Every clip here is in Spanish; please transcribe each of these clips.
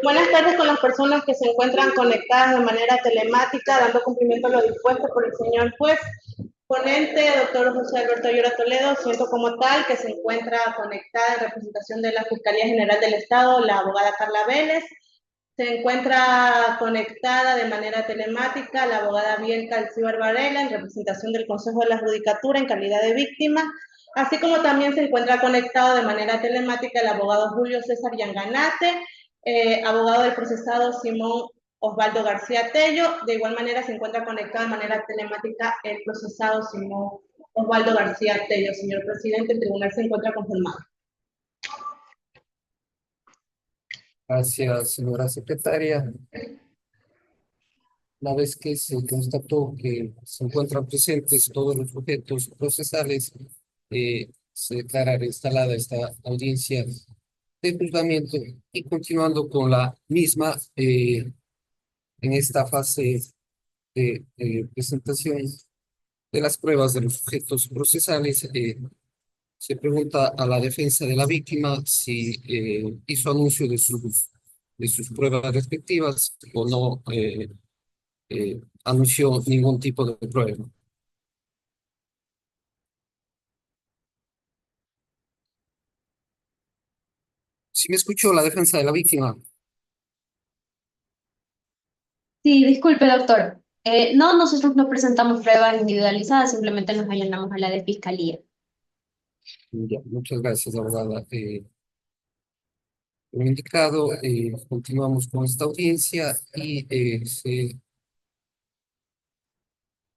Buenas tardes con las personas que se encuentran conectadas de manera telemática, dando cumplimiento a lo dispuesto por el señor juez. Ponente, doctor José Alberto Ayora Toledo, siento como tal que se encuentra conectada en representación de la Fiscalía General del Estado, la abogada Carla Vélez. Se encuentra conectada de manera telemática la abogada Bielka Alcibar Varela en representación del Consejo de la Judicatura en calidad de víctima, así como también se encuentra conectado de manera telemática el abogado Julio César Yanganate, abogado del procesado Simón Osvaldo García Tello. De igual manera se encuentra conectado de manera telemática el procesado Simón Osvaldo García Tello. Señor presidente, el tribunal se encuentra conformado. Gracias, señora secretaria. Una vez que se constató que se encuentran presentes todos los sujetos procesales, se declara instalada esta audiencia de juzgamiento y continuando con la misma, en esta fase de presentación de las pruebas de los sujetos procesales, se pregunta a la defensa de la víctima si hizo anuncio de sus pruebas respectivas o no anunció ningún tipo de prueba. Si me escuchó la defensa de la víctima, Sí, disculpe, doctor. No, nosotros no presentamos pruebas individualizadas, simplemente nos allanamos a la de fiscalía. ya, muchas gracias, abogada. Como indicado, continuamos con esta audiencia y se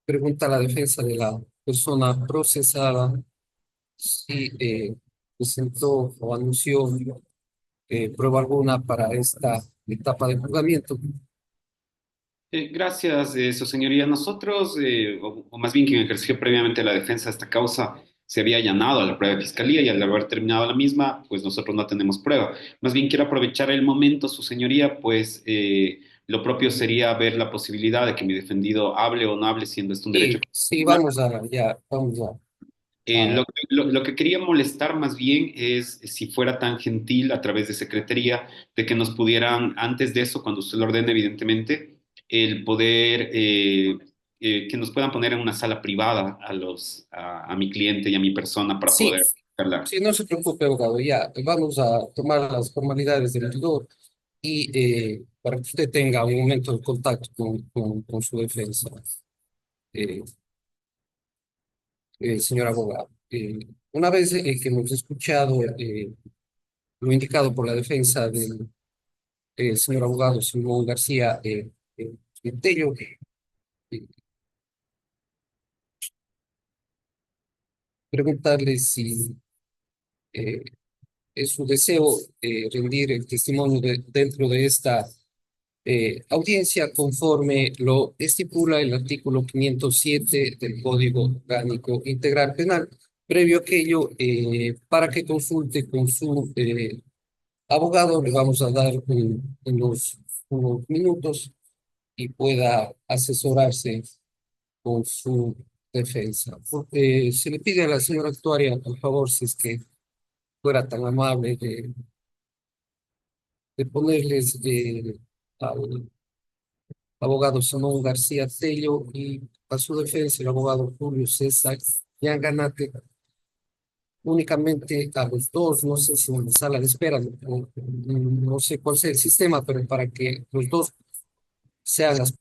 pregunta a la defensa de la persona procesada si presentó o anunció prueba alguna para esta etapa de juzgamiento. Gracias, su señoría. Nosotros, o más bien quien ejerció previamente la defensa de esta causa, se había allanado a la prueba de fiscalía y al haber terminado la misma, pues nosotros no tenemos prueba. Más bien quiero aprovechar el momento, su señoría, pues lo propio sería ver la posibilidad de que mi defendido hable o no hable, siendo esto un derecho Sí, sí, constitucional. a, Lo que quería molestar más bien es si fuera tan gentil a través de secretaría de que nos pudieran, antes de eso, cuando usted lo ordene, evidentemente, el poder, que nos puedan poner en una sala privada a mi cliente y a mi persona para sí, poder hablar. sí, no se preocupe, abogado, ya vamos a tomar las formalidades del rigor y para que usted tenga un momento de contacto con su defensa, eh, señor abogado. Una vez que hemos escuchado lo indicado por la defensa del señor abogado Simón García Tello, eh, preguntarle si eh, es su deseo rendir el testimonio dentro de esta audiencia conforme lo estipula el artículo 507 del Código Orgánico Integral Penal. Previo a aquello, para que consulte con su abogado, le vamos a dar unos minutos y pueda asesorarse con su defensa. Se le pide a la señora actuaria, por favor, si es que fuera tan amable de ponerles al abogado Simón García Tello y a su defensa el abogado Julio César Yanganate, únicamente a los dos, no sé si en la sala de espera, no sé cuál sea el sistema, pero para que los dos sean las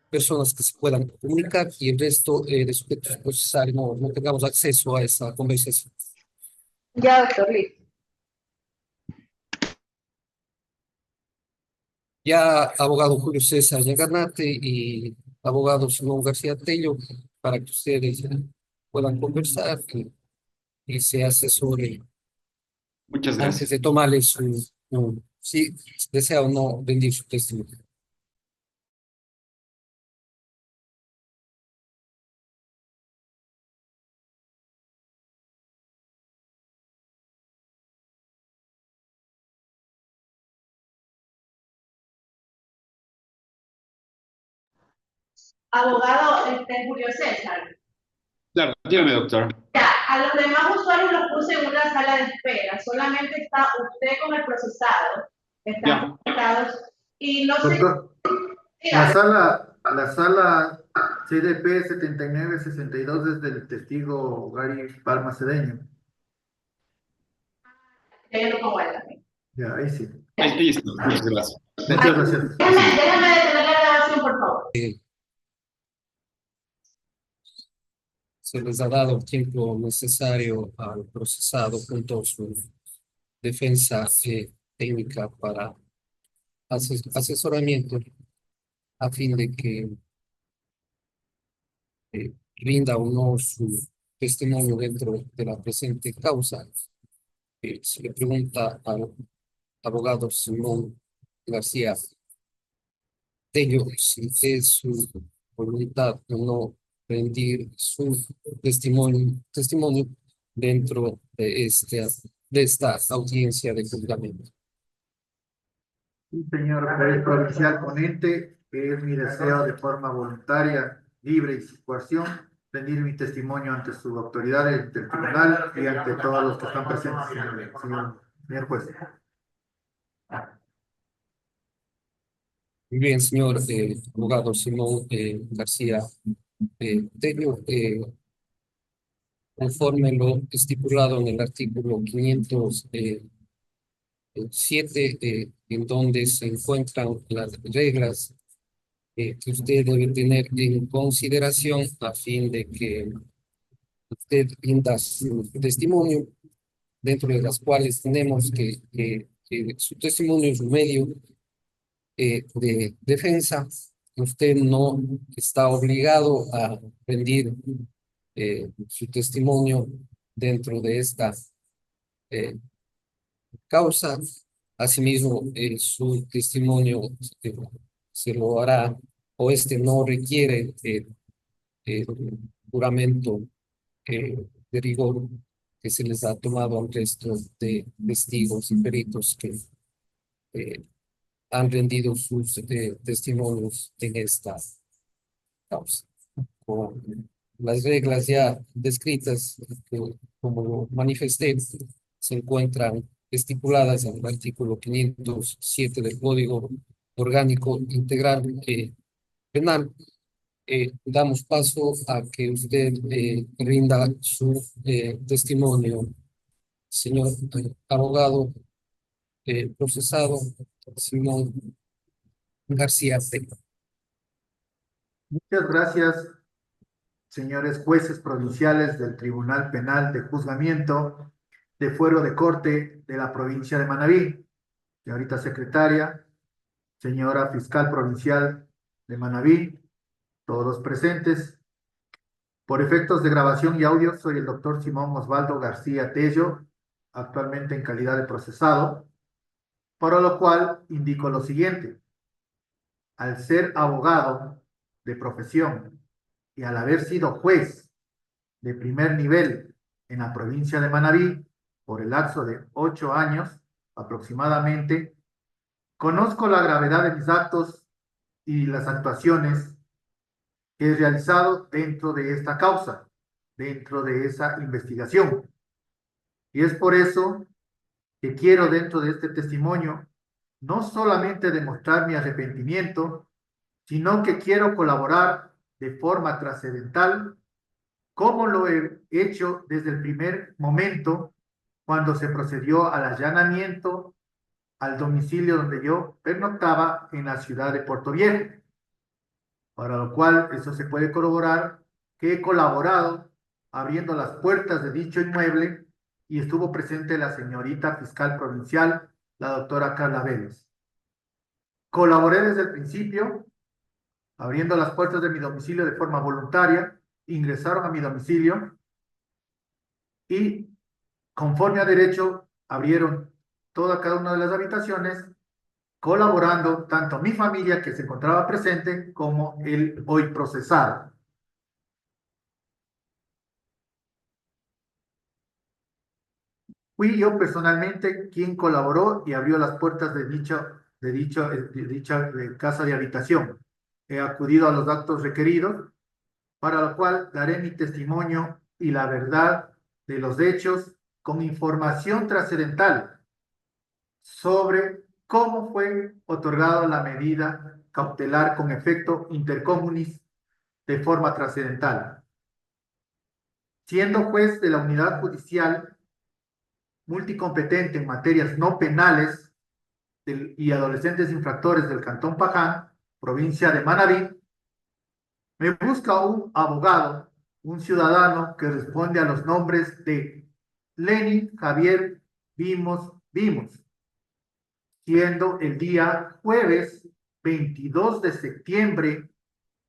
personas que se puedan comunicar y el resto de sujetos procesales no tengamos acceso a esa conversación. Ya, doctor, listo. Ya abogado Julio César Yanganate y abogado Simón García Tello, para que ustedes puedan conversar y se asesore Muchas antes gracias. de tomarle si desea o no rendir su testimonio. Abogado Julio César. Claro, dígame, doctor. Ya, a los demás usuarios los puse en una sala de espera. Solamente está usted con el procesado. están Ya. conectados y no sé, Doctor, la sala CDP 7962 es del testigo Gary Palma Cedeño. yo no pongo ahí también. Ya, ahí sí. Ahí está. Muchas gracias. Muchas gracias. Déjame detener la grabación, por favor. Se les ha dado el tiempo necesario al procesado junto a su defensa técnica para asesoramiento a fin de que rinda o no su testimonio dentro de la presente causa. Se le pregunta al abogado Simón García Tello si es su voluntad o no rendir su testimonio dentro de esta audiencia de juzgamiento. Sí, señor juez provincial ponente, es mi deseo de forma voluntaria, libre y sin coerción, rendir mi testimonio ante su autoridad, ante el tribunal y ante todos los que están presentes, señor juez. Muy bien, señor abogado Simón García Tello, conforme lo estipulado en el artículo 507, en donde se encuentran las reglas que usted debe tener en consideración a fin de que usted rinda su testimonio, dentro de las cuales tenemos que su testimonio es un medio de defensa. Usted no está obligado a rendir su testimonio dentro de esta causa. Asimismo, su testimonio se lo hará o no requiere juramento de rigor que se les ha tomado al resto de testigos y peritos que han rendido sus testimonios en esta causa. Con las reglas ya descritas, que, como lo manifesté, se encuentran estipuladas en el artículo 507 del Código Orgánico Integral Penal. Damos paso a que usted rinda su testimonio, señor abogado procesado Simón García Tello. Muchas gracias, señores jueces provinciales del Tribunal Penal de Juzgamiento de Fuero de Corte de la provincia de Manabí, señorita secretaria, señora fiscal provincial de Manabí, todos los presentes. Por efectos de grabación y audio, soy el doctor Simón Osvaldo García Tello, actualmente en calidad de procesado, para lo cual indico lo siguiente. Al ser abogado de profesión y al haber sido juez de primer nivel en la provincia de Manabí por el lapso de 8 años aproximadamente, conozco la gravedad de mis actos y las actuaciones que he realizado dentro de esta causa, dentro de esa investigación. Y es por eso que quiero dentro de este testimonio no solamente demostrar mi arrepentimiento, sino que quiero colaborar de forma trascendental, como lo he hecho desde el primer momento cuando se procedió al allanamiento al domicilio donde yo pernoctaba en la ciudad de Puerto Viejo, para lo cual eso se puede corroborar que he colaborado abriendo las puertas de dicho inmueble y estuvo presente la señorita fiscal provincial, la doctora Carla Vélez. Colaboré desde el principio, abriendo las puertas de mi domicilio de forma voluntaria, ingresaron a mi domicilio y conforme a derecho abrieron cada una de las habitaciones, colaborando tanto mi familia que se encontraba presente como el hoy procesado. Fui yo personalmente quien colaboró y abrió las puertas de dicha casa de habitación. He acudido a los actos requeridos, para lo cual daré mi testimonio y la verdad de los hechos con información trascendental sobre cómo fue otorgada la medida cautelar con efecto intercomunis de forma trascendental. Siendo juez de la unidad judicial multicompetente en materias no penales y adolescentes infractores del Cantón Paján, provincia de Manabí, me busca un abogado, un ciudadano que responde a los nombres de Lenin Javier Vimos, siendo el día jueves 22 de septiembre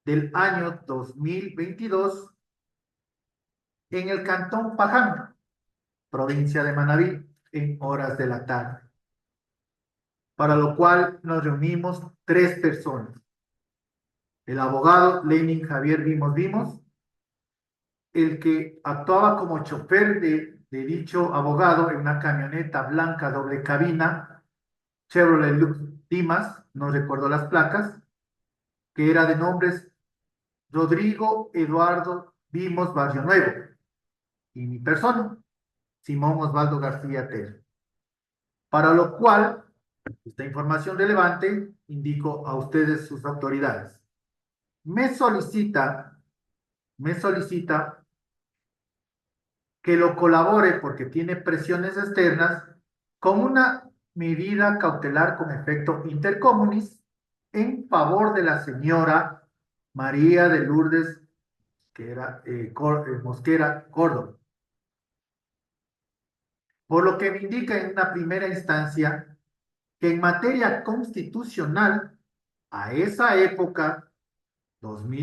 del año 2022 en el Cantón Paján, provincia de Manabí, en horas de la tarde, para lo cual nos reunimos 3 personas. El abogado Lenin Javier Vimos, el que actuaba como chofer de dicho abogado en una camioneta blanca doble cabina, Chevrolet Lux Dimas, no recuerdo las placas, que era de nombres Rodrigo Eduardo Vimos Barrio Nuevo, y mi persona, Simón Osvaldo García Ter. Para lo cual, esta información relevante, indico a ustedes sus autoridades. Me solicita que lo colabore porque tiene presiones externas con una medida cautelar con efecto intercomunis en favor de la señora María de Lourdes Mosquera Córdoba. Por lo que me indica en una primera instancia que en materia constitucional, a esa época,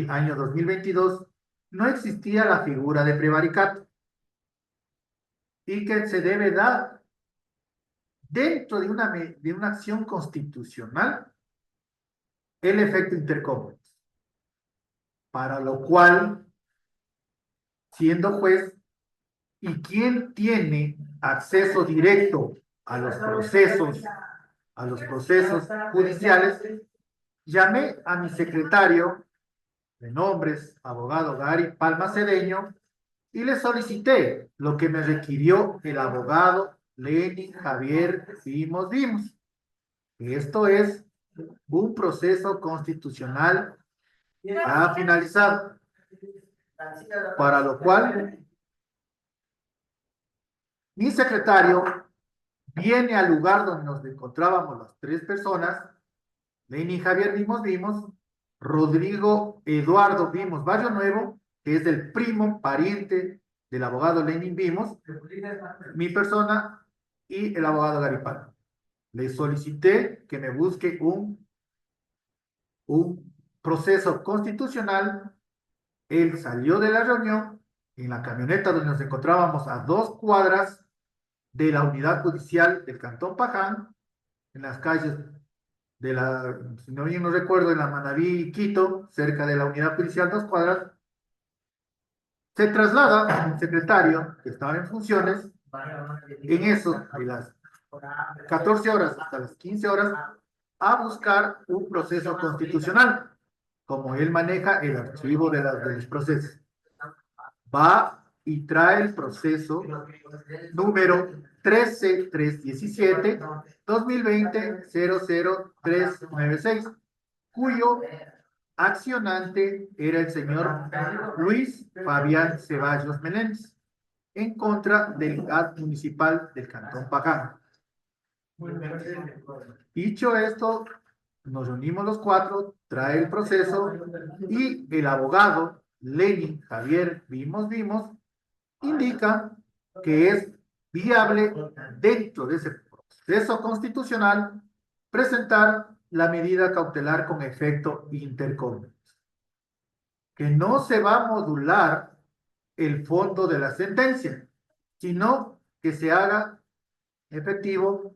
año 2022, no existía la figura de prevaricato y que se debe dar dentro de una acción constitucional el efecto intercomunis. Para lo cual, siendo juez, y quien tiene acceso directo a los procesos judiciales, llamé a mi secretario de nombres, abogado Gary Palma Cedeño, y le solicité lo que me requirió el abogado Lenin Javier Vimos. Esto es un proceso constitucional ha finalizado, para lo cual mi secretario viene al lugar donde nos encontrábamos las 3 personas, Lenin Javier Vimos, Rodrigo Eduardo Vimos Barrio Nuevo, que es el primo pariente del abogado Lenin Vimos, mi persona y el abogado Garipal. Le solicité que me busque un proceso constitucional. Él salió de la reunión en la camioneta donde nos encontrábamos a 2 cuadras de la unidad judicial del Cantón Paján, en las calles de si no bien no recuerdo, en la Manabí y Quito, cerca de la unidad judicial, 2 cuadras. Se traslada un secretario que estaba en funciones, en eso, de las 14 horas hasta las 15 horas, a buscar un proceso constitucional, como él maneja el archivo de los procesos. Va y trae el proceso número 13317-2020-00396, cuyo accionante era el señor Luis Fabián Ceballos Meléndez, en contra del GAT municipal del Cantón Paján. Dicho esto, nos reunimos los 4, trae el proceso y el abogado Lenin Javier Vimos indica que es viable dentro de ese proceso constitucional presentar la medida cautelar con efecto intercomunis, que no se va a modular el fondo de la sentencia, sino que se haga efectivo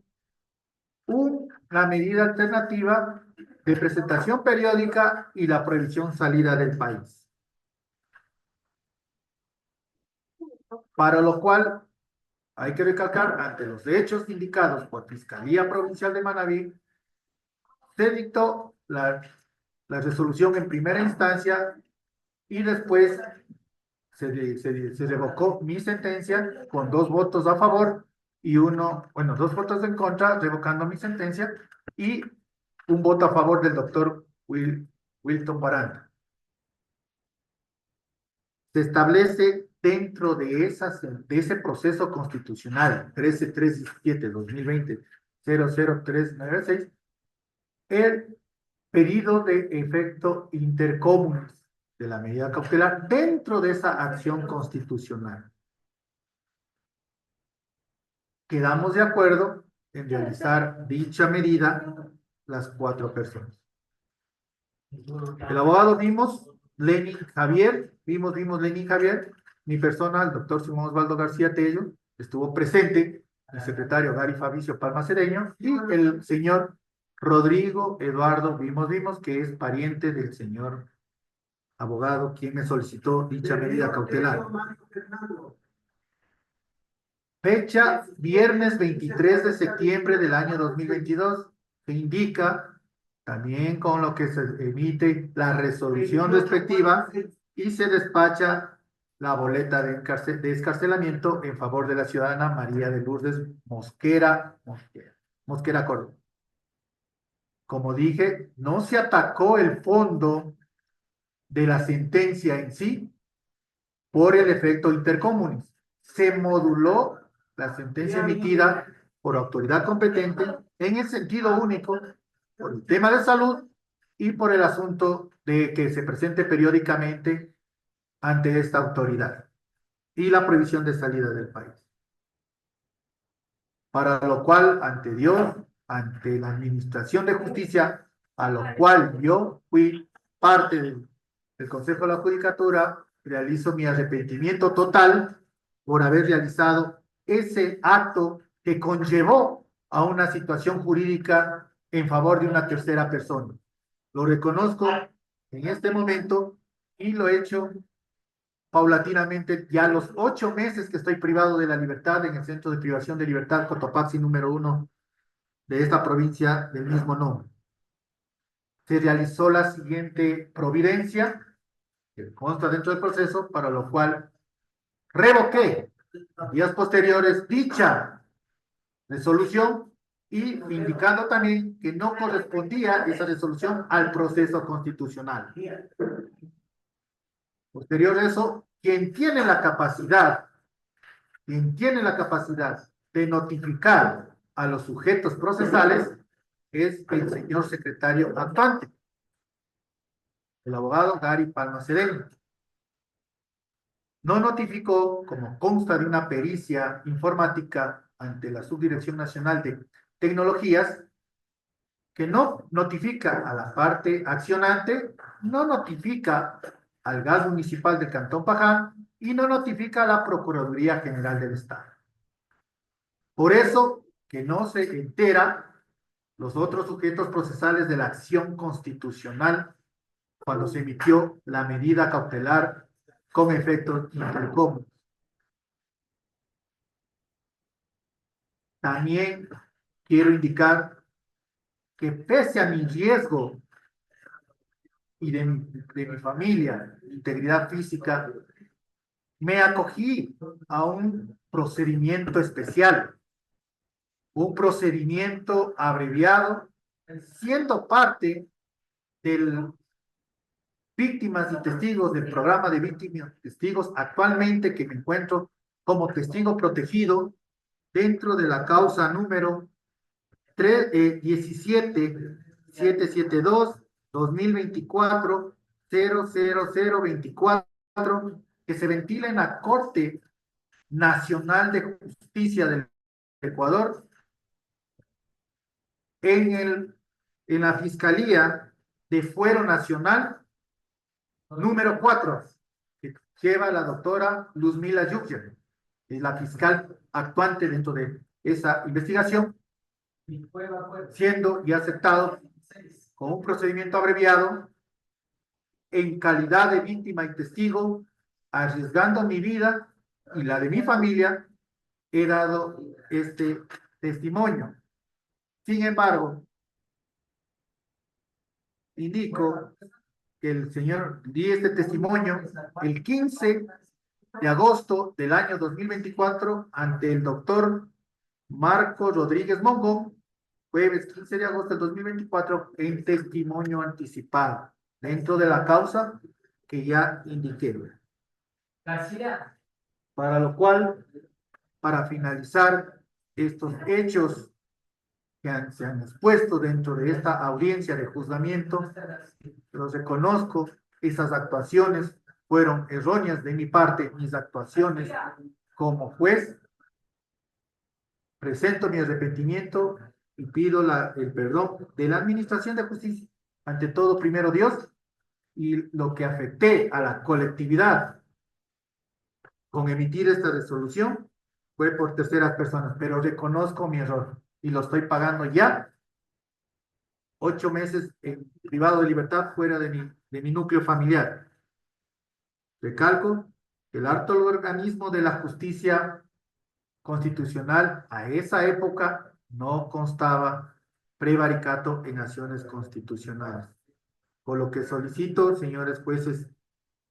una medida alternativa de presentación periódica y la prohibición salida del país. Para lo cual, hay que recalcar, ante los hechos indicados por Fiscalía Provincial de Manabí, se dictó la resolución en primera instancia y después se revocó mi sentencia con 2 votos a favor y uno, bueno, 2 votos en contra, revocando mi sentencia, y un voto a favor del doctor Wilton Baranda. Se establece dentro de ese proceso constitucional 13.317/2020-00396 el pedido de efecto intercomunes de la medida cautelar dentro de esa acción constitucional. Quedamos de acuerdo en realizar dicha medida las 4 personas. El abogado Lenin Javier, mi persona, el doctor Simón Osvaldo García Tello, estuvo presente, el secretario Gary Fabricio Palma Cedeño, y el señor Rodrigo Eduardo Vimos, que es pariente del señor abogado, quien me solicitó dicha medida cautelar. Fecha, viernes 23 de septiembre del año 2022, se indica también con lo que se emite la resolución respectiva y se despacha la boleta de excarcelamiento en favor de la ciudadana María de Lourdes Mosquera Córdoba. Como dije, no se atacó el fondo de la sentencia en sí por el efecto intercomunis. Se moduló la sentencia emitida por autoridad competente en el sentido único por el tema de salud y por el asunto de que se presente periódicamente ante esta autoridad y la prohibición de salida del país. Para lo cual, ante Dios, ante la Administración de Justicia, a lo cual yo fui parte del Consejo de la Judicatura, realizo mi arrepentimiento total por haber realizado ese acto que conllevó a una situación jurídica en favor de una tercera persona. Lo reconozco en este momento y lo he hecho paulatinamente ya los 8 meses que estoy privado de la libertad en el Centro de Privación de Libertad Cotopaxi número 1 de esta provincia del mismo nombre. Se realizó la siguiente providencia, que consta dentro del proceso, para lo cual revoqué días posteriores dicha resolución y indicando también que no correspondía esa resolución al proceso constitucional. Posterior a eso, quien tiene la capacidad de notificar a los sujetos procesales es el señor secretario actuante, el abogado Gary Palma Cedeño. No notificó, como consta de una pericia informática ante la Subdirección Nacional de Tecnologías, que no notifica a la parte accionante, no notifica al gas municipal del Cantón Paján y no notifica a la Procuraduría General del Estado. Por eso que no se entera los otros sujetos procesales de la acción constitucional cuando se emitió la medida cautelar con efectos intercomunes. También quiero indicar que pese a mi riesgo y de mi familia, mi integridad física, me acogí a un procedimiento especial, un procedimiento abreviado, siendo parte del víctimas y testigos del programa de víctimas y testigos actualmente que me encuentro como testigo protegido dentro de la causa número 17724-2024-00024 que se ventila en la Corte Nacional de Justicia del Ecuador en la Fiscalía de Fuero Nacional número 4, que lleva la doctora Luzmila Yuccher, es la fiscal actuante dentro de esa investigación, siendo y aceptado con un procedimiento abreviado en calidad de víctima y testigo, arriesgando mi vida y la de mi familia, he dado este testimonio. Sin embargo, indico que el señor di este testimonio el 15 de agosto del año 2024 ante el doctor Marco Rodríguez Mongo, jueves 15 de agosto del 2024, en testimonio anticipado, dentro de la causa que ya indiqué. Para lo cual, para finalizar estos hechos que se han expuesto dentro de esta audiencia de juzgamiento, los reconozco, esas actuaciones fueron erróneas de mi parte, mis actuaciones como juez. Presento mi arrepentimiento y pido el perdón de la Administración de Justicia. Ante todo, primero Dios, y lo que afecté a la colectividad con emitir esta resolución fue por terceras personas, pero reconozco mi error y lo estoy pagando ya. 8 meses privado de libertad fuera de mi núcleo familiar. Recalco que el alto organismo de la justicia constitucional a esa época no constaba prevaricato en acciones constitucionales. Por lo que solicito, señores jueces,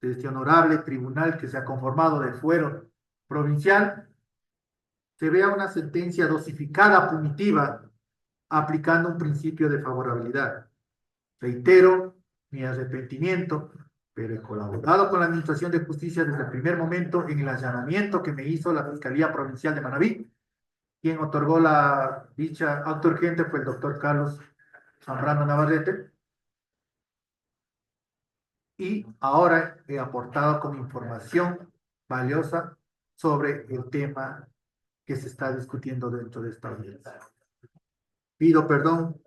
de este honorable tribunal que se ha conformado de fuero provincial, se vea una sentencia dosificada punitiva aplicando un principio de favorabilidad. Reitero mi arrepentimiento, pero he colaborado con la Administración de Justicia desde el primer momento en el allanamiento que me hizo la Fiscalía Provincial de Manabí. Quien otorgó dicha acto urgente fue el doctor Carlos Zambrano Navarrete. Y ahora he aportado con información valiosa sobre el tema que se está discutiendo dentro de esta audiencia. Pido perdón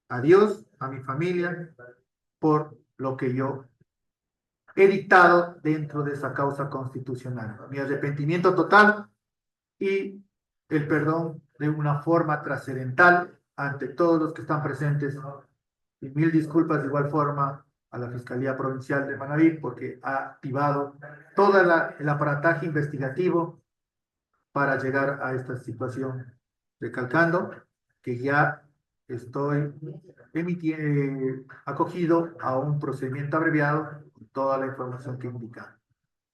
a Dios, a mi familia, por lo que yo he dictado dentro de esa causa constitucional. Mi arrepentimiento total y el perdón de una forma trascendental ante todos los que están presentes. Y mil disculpas de igual forma a la Fiscalía Provincial de Manabí porque ha activado todo el aparataje investigativo para llegar a esta situación. Recalcando que ya estoy acogido a un procedimiento abreviado con toda la información que indica.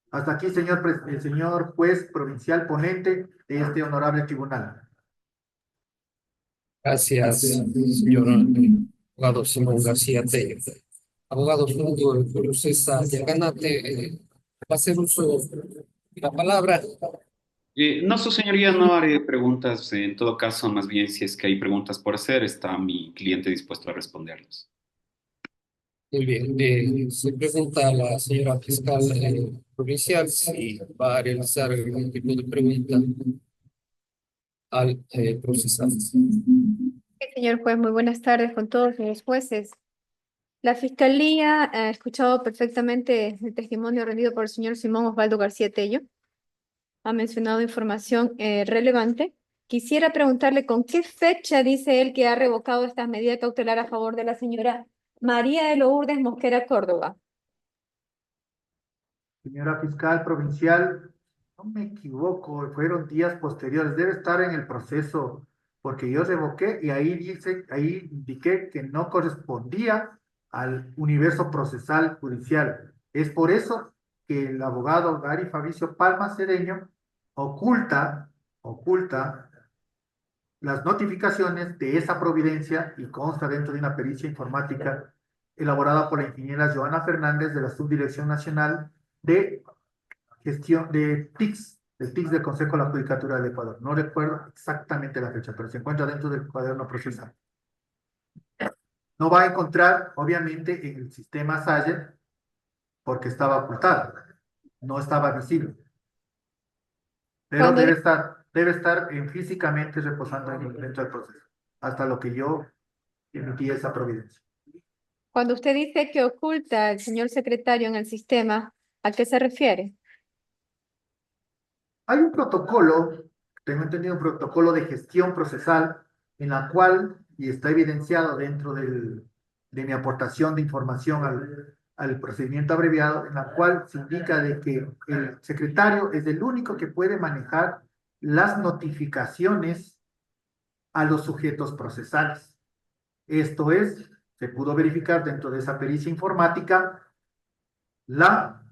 Hasta aquí, el señor juez provincial ponente de este honorable tribunal. Gracias, señor abogado Simón García Tello. Abogado Julio César Yaganate, va a hacer uso de la palabra. No, su señoría, no haré preguntas. En todo caso, más bien, si es que hay preguntas por hacer, está mi cliente dispuesto a responderlas. Muy bien, se pregunta a la señora fiscal provincial si va a realizar algún tipo de pregunta al procesante. Señor juez, muy buenas tardes con todos los jueces. La Fiscalía ha escuchado perfectamente el testimonio rendido por el señor Simón Osvaldo García Tello. Ha mencionado información relevante. Quisiera preguntarle con qué fecha dice él que ha revocado esta medida cautelar a favor de la señora María de Lourdes Mosquera Córdoba. Señora fiscal provincial, no me equivoco, fueron días posteriores, debe estar en el proceso, porque yo revoqué y ahí indiqué que no correspondía al universo procesal judicial. Es por eso que el abogado Gary Fabricio Palma Cedeño oculta las notificaciones de esa providencia y consta dentro de una pericia informática elaborada por la ingeniera Joana Fernández de la Subdirección Nacional de Gestión de TICS, del TICS del Consejo de la Judicatura del Ecuador. No recuerdo exactamente la fecha, pero se encuentra dentro del cuaderno procesal. No va a encontrar, obviamente, en el sistema Sayer, porque estaba ocultado, no estaba visible. Pero debe estar físicamente reposando dentro del proceso, hasta lo que yo emití esa providencia. Cuando usted dice que oculta al señor secretario en el sistema, ¿a qué se refiere? Hay un protocolo, tengo entendido, un protocolo de gestión procesal en la cual, y está evidenciado dentro de mi aportación de información al procedimiento abreviado, en la cual se indica de que el secretario es el único que puede manejar las notificaciones a los sujetos procesales. Esto es, se pudo verificar dentro de esa pericia informática la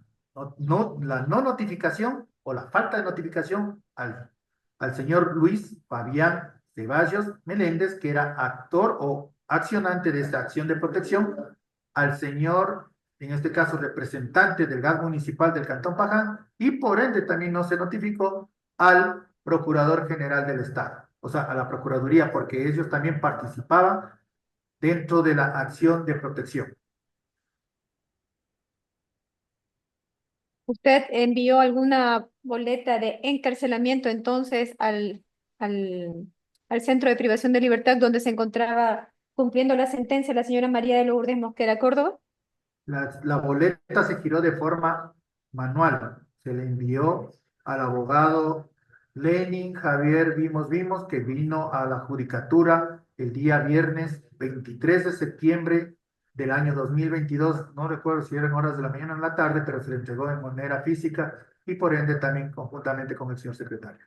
no notificación o la falta de notificación al al señor Luis Fabián Ceballos Meléndez, que era actor o accionante de esta acción de protección, al señor, en este caso, representante del gas municipal del Cantón Paján, y por ende también no se notificó al Procurador General del Estado, o sea, a la Procuraduría, porque ellos también participaban dentro de la acción de protección. ¿Usted envió alguna boleta de encarcelamiento entonces al centro de privación de libertad donde se encontraba cumpliendo la sentencia la señora María de Lourdes Mosquera Córdoba? La boleta se giró de forma manual. Se le envió al abogado Lenin Javier Vimos, que vino a la judicatura el día viernes 23 de septiembre del año 2022. No recuerdo si eran horas de la mañana o en la tarde, pero se le entregó de manera física y por ende también conjuntamente con el señor secretario.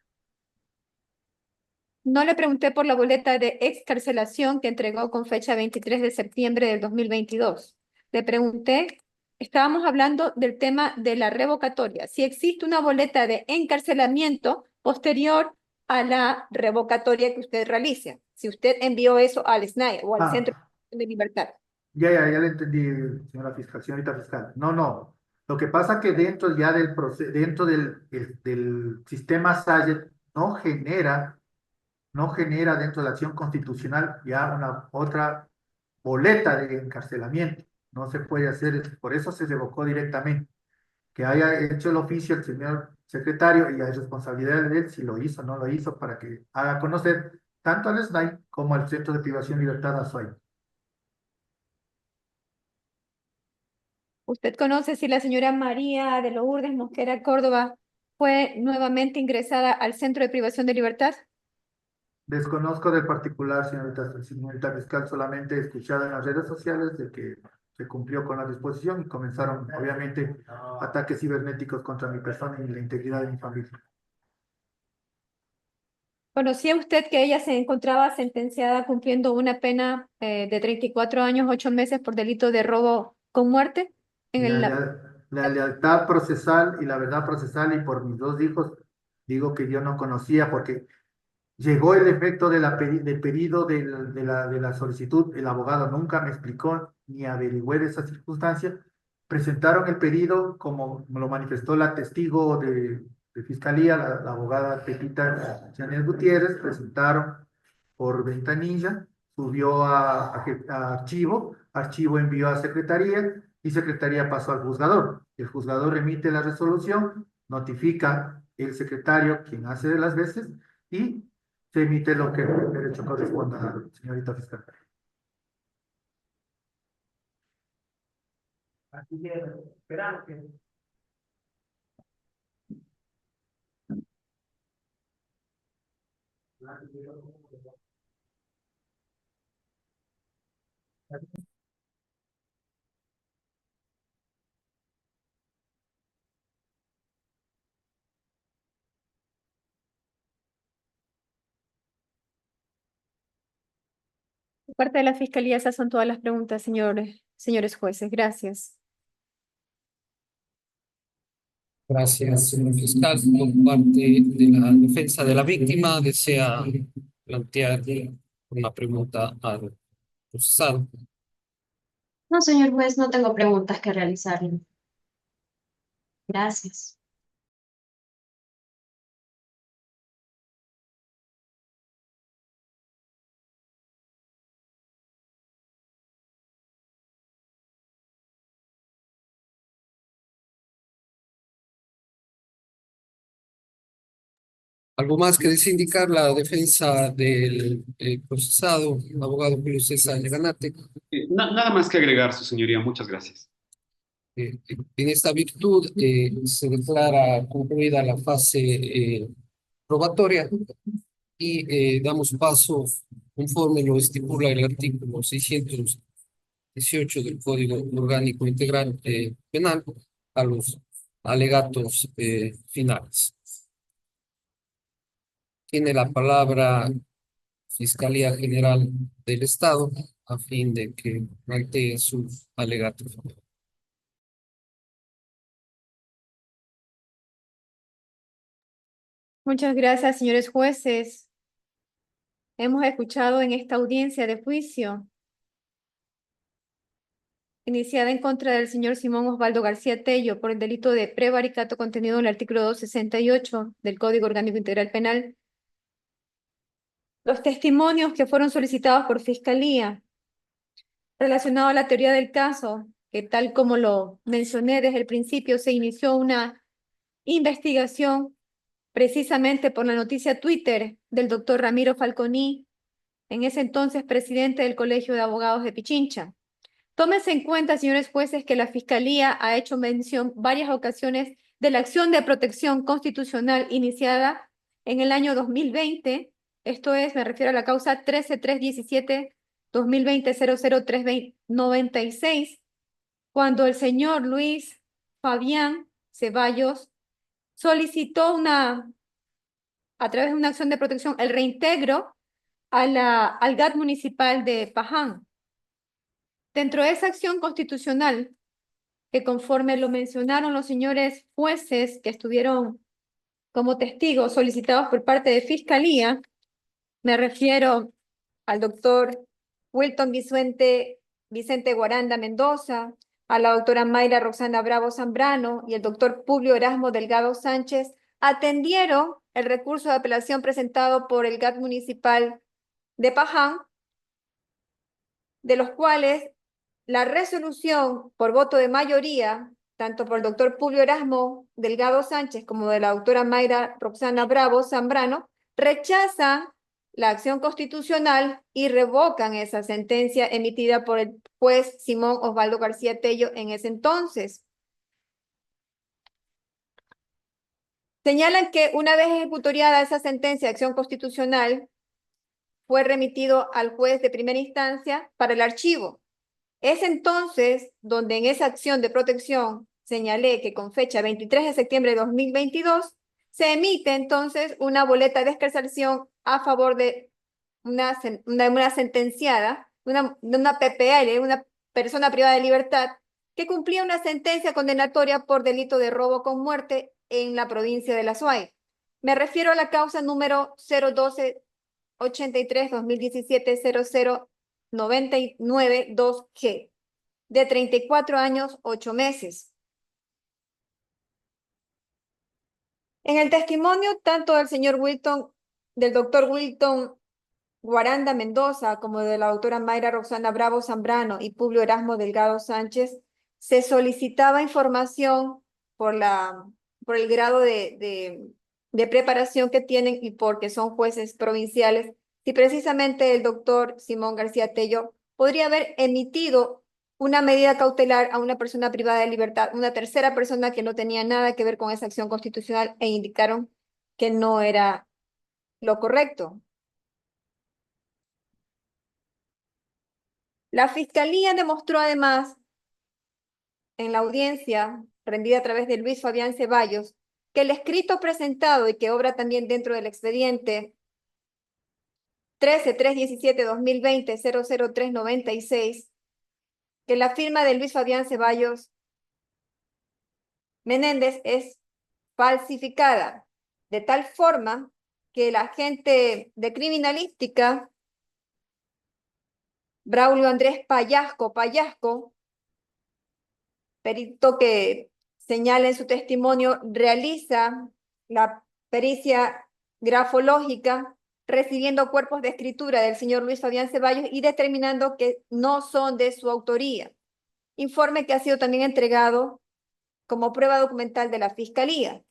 No le pregunté por la boleta de excarcelación que entregó con fecha 23 de septiembre del 2022. Le pregunté, estábamos hablando del tema de la revocatoria. Si existe una boleta de encarcelamiento posterior a la revocatoria que usted realice. Si usted envió eso al SNAI o al Centro de Libertad. Ya le entendí, señora fiscal, señorita fiscal. No. Lo que pasa que dentro ya del dentro del sistema SAYET no genera dentro de la acción constitucional ya una otra boleta de encarcelamiento. No se puede hacer, por eso se revocó directamente. Que haya hecho el oficio el señor secretario y hay responsabilidad de él si lo hizo o no lo hizo para que haga conocer tanto al SNAI como al Centro de Privación y Libertad ASUAI. ¿Usted conoce si la señora María de Lourdes Mosquera Córdoba fue nuevamente ingresada al Centro de Privación de Libertad? Desconozco de particular, señorita fiscal, solamente he escuchado en las redes sociales de que se cumplió con la disposición y comenzaron, obviamente, ataques cibernéticos contra mi persona y la integridad de mi familia. ¿Conocía usted que ella se encontraba sentenciada cumpliendo una pena de 34 años, 8 meses por delito de robo con muerte? La lealtad procesal y la verdad procesal, y por mis dos hijos, digo que yo no conocía porque llegó el efecto del pedido de la solicitud, el abogado nunca me explicó ni averigüé de esa circunstancia. Presentaron el pedido, como me lo manifestó la testigo de fiscalía, la abogada Pepita Chanel Gutiérrez, presentaron por ventanilla, subió a archivo envió a secretaría y secretaría pasó al juzgador. El juzgador remite la resolución, notifica el secretario, quien hace de las veces, y se emite lo que el derecho corresponda, señorita fiscal. Así es, esperamos que... Por parte de la Fiscalía, esas son todas las preguntas, señores jueces. Gracias. Gracias, señor fiscal. Por parte de la defensa de la víctima, desea plantear una pregunta al procesado. No, señor juez, no tengo preguntas que realizarle. Gracias. ¿Algo más que desea indicar la defensa del procesado, el abogado Julio César Leganate? Nada más que agregar, su señoría. Muchas gracias. En esta virtud se declara concluida la fase probatoria y damos paso, conforme lo estipula el artículo 618 del Código Orgánico Integral Penal, a los alegatos finales. Tiene la palabra Fiscalía General del Estado a fin de que plantee su alegato final. Muchas gracias, señores jueces. Hemos escuchado en esta audiencia de juicio iniciada en contra del señor Simón Osvaldo García Tello por el delito de prevaricato contenido en el artículo 268 del Código Orgánico Integral Penal. Los testimonios que fueron solicitados por Fiscalía relacionados a la teoría del caso, que tal como lo mencioné desde el principio, se inició una investigación precisamente por la noticia Twitter del doctor Ramiro Falconi, en ese entonces presidente del Colegio de Abogados de Pichincha. Tómense en cuenta, señores jueces, que la Fiscalía ha hecho mención varias ocasiones de la acción de protección constitucional iniciada en el año 2020, esto es, me refiero a la causa 13-317-2020-00396, cuando el señor Luis Fabián Ceballos solicitó a través de una acción de protección el reintegro al GAT municipal de Paján. Dentro de esa acción constitucional, que conforme lo mencionaron los señores jueces que estuvieron como testigos solicitados por parte de Fiscalía, me refiero al doctor Wilton Vicente Guaranda Mendoza, a la doctora Mayra Roxana Bravo Zambrano y el doctor Publio Erasmo Delgado Sánchez, atendieron el recurso de apelación presentado por el GAT municipal de Paján, de los cuales la resolución por voto de mayoría, tanto por el doctor Publio Erasmo Delgado Sánchez como de la doctora Mayra Roxana Bravo Zambrano, rechazan la acción constitucional y revocan esa sentencia emitida por el juez Simón Osvaldo García Tello en ese entonces. Señalan que una vez ejecutoriada esa sentencia de acción constitucional, fue remitido al juez de primera instancia para el archivo. Es entonces donde en esa acción de protección señalé que con fecha 23 de septiembre de 2022 se emite entonces una boleta de excarcelación a favor de una sentenciada, una PPL, una persona privada de libertad, que cumplía una sentencia condenatoria por delito de robo con muerte en la provincia de La Suay. Me refiero a la causa número 012-83-2017-0099-2G, de 34 años, 8 meses. En el testimonio tanto del señor del doctor Wilton Guaranda Mendoza, como de la doctora Mayra Roxana Bravo Zambrano y Publio Erasmo Delgado Sánchez, se solicitaba información por el grado de preparación que tienen y porque son jueces provinciales, si precisamente el doctor Simón García Tello podría haber emitido una medida cautelar a una persona privada de libertad, una tercera persona que no tenía nada que ver con esa acción constitucional, e indicaron que no era lo correcto. La Fiscalía demostró además en la audiencia rendida a través de Luis Fabián Ceballos que el escrito presentado y que obra también dentro del expediente 13-317-2020-00396, que la firma de Luis Fabián Ceballos Menéndez es falsificada, de tal forma que el agente de criminalística Braulio Andrés Pallasco, perito que señala en su testimonio, realiza la pericia grafológica recibiendo cuerpos de escritura del señor Luis Fabián Ceballos y determinando que no son de su autoría. Informe que ha sido también entregado como prueba documental de la Fiscalía.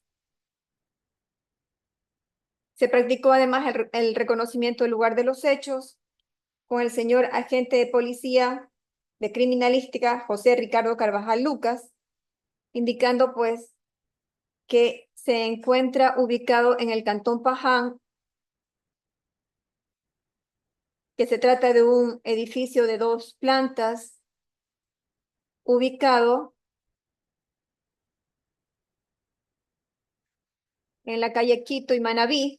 Se practicó además el reconocimiento del lugar de los hechos con el señor agente de policía de criminalística José Ricardo Carvajal Lucas, indicando pues que se encuentra ubicado en el Cantón Paján, que se trata de un edificio de 2 plantas, ubicado en la calle Quito y Manabí.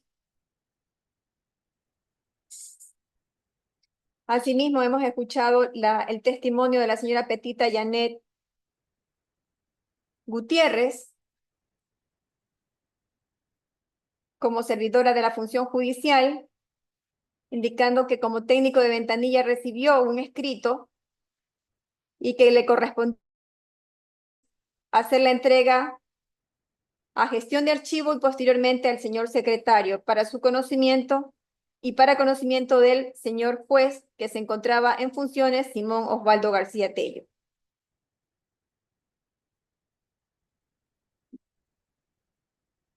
Asimismo, hemos escuchado el testimonio de la señora Petita Janet Gutiérrez, como servidora de la función judicial, indicando que como técnico de ventanilla recibió un escrito y que le corresponde hacer la entrega a gestión de archivo y posteriormente al señor secretario para su conocimiento y para conocimiento del señor juez que se encontraba en funciones, Simón Osvaldo García Tello.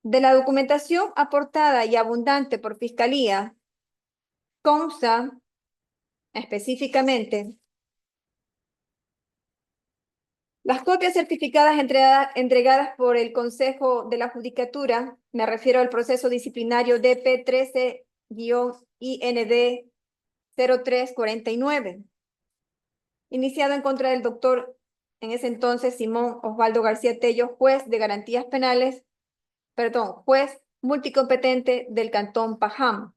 De la documentación aportada y abundante por Fiscalía, consta específicamente las copias certificadas entregadas por el Consejo de la Judicatura, me refiero al proceso disciplinario DP 13-IND 0349, iniciado en contra del doctor, en ese entonces, Simón Osvaldo García Tello, juez de garantías penales, juez multicompetente del Cantón Pajam.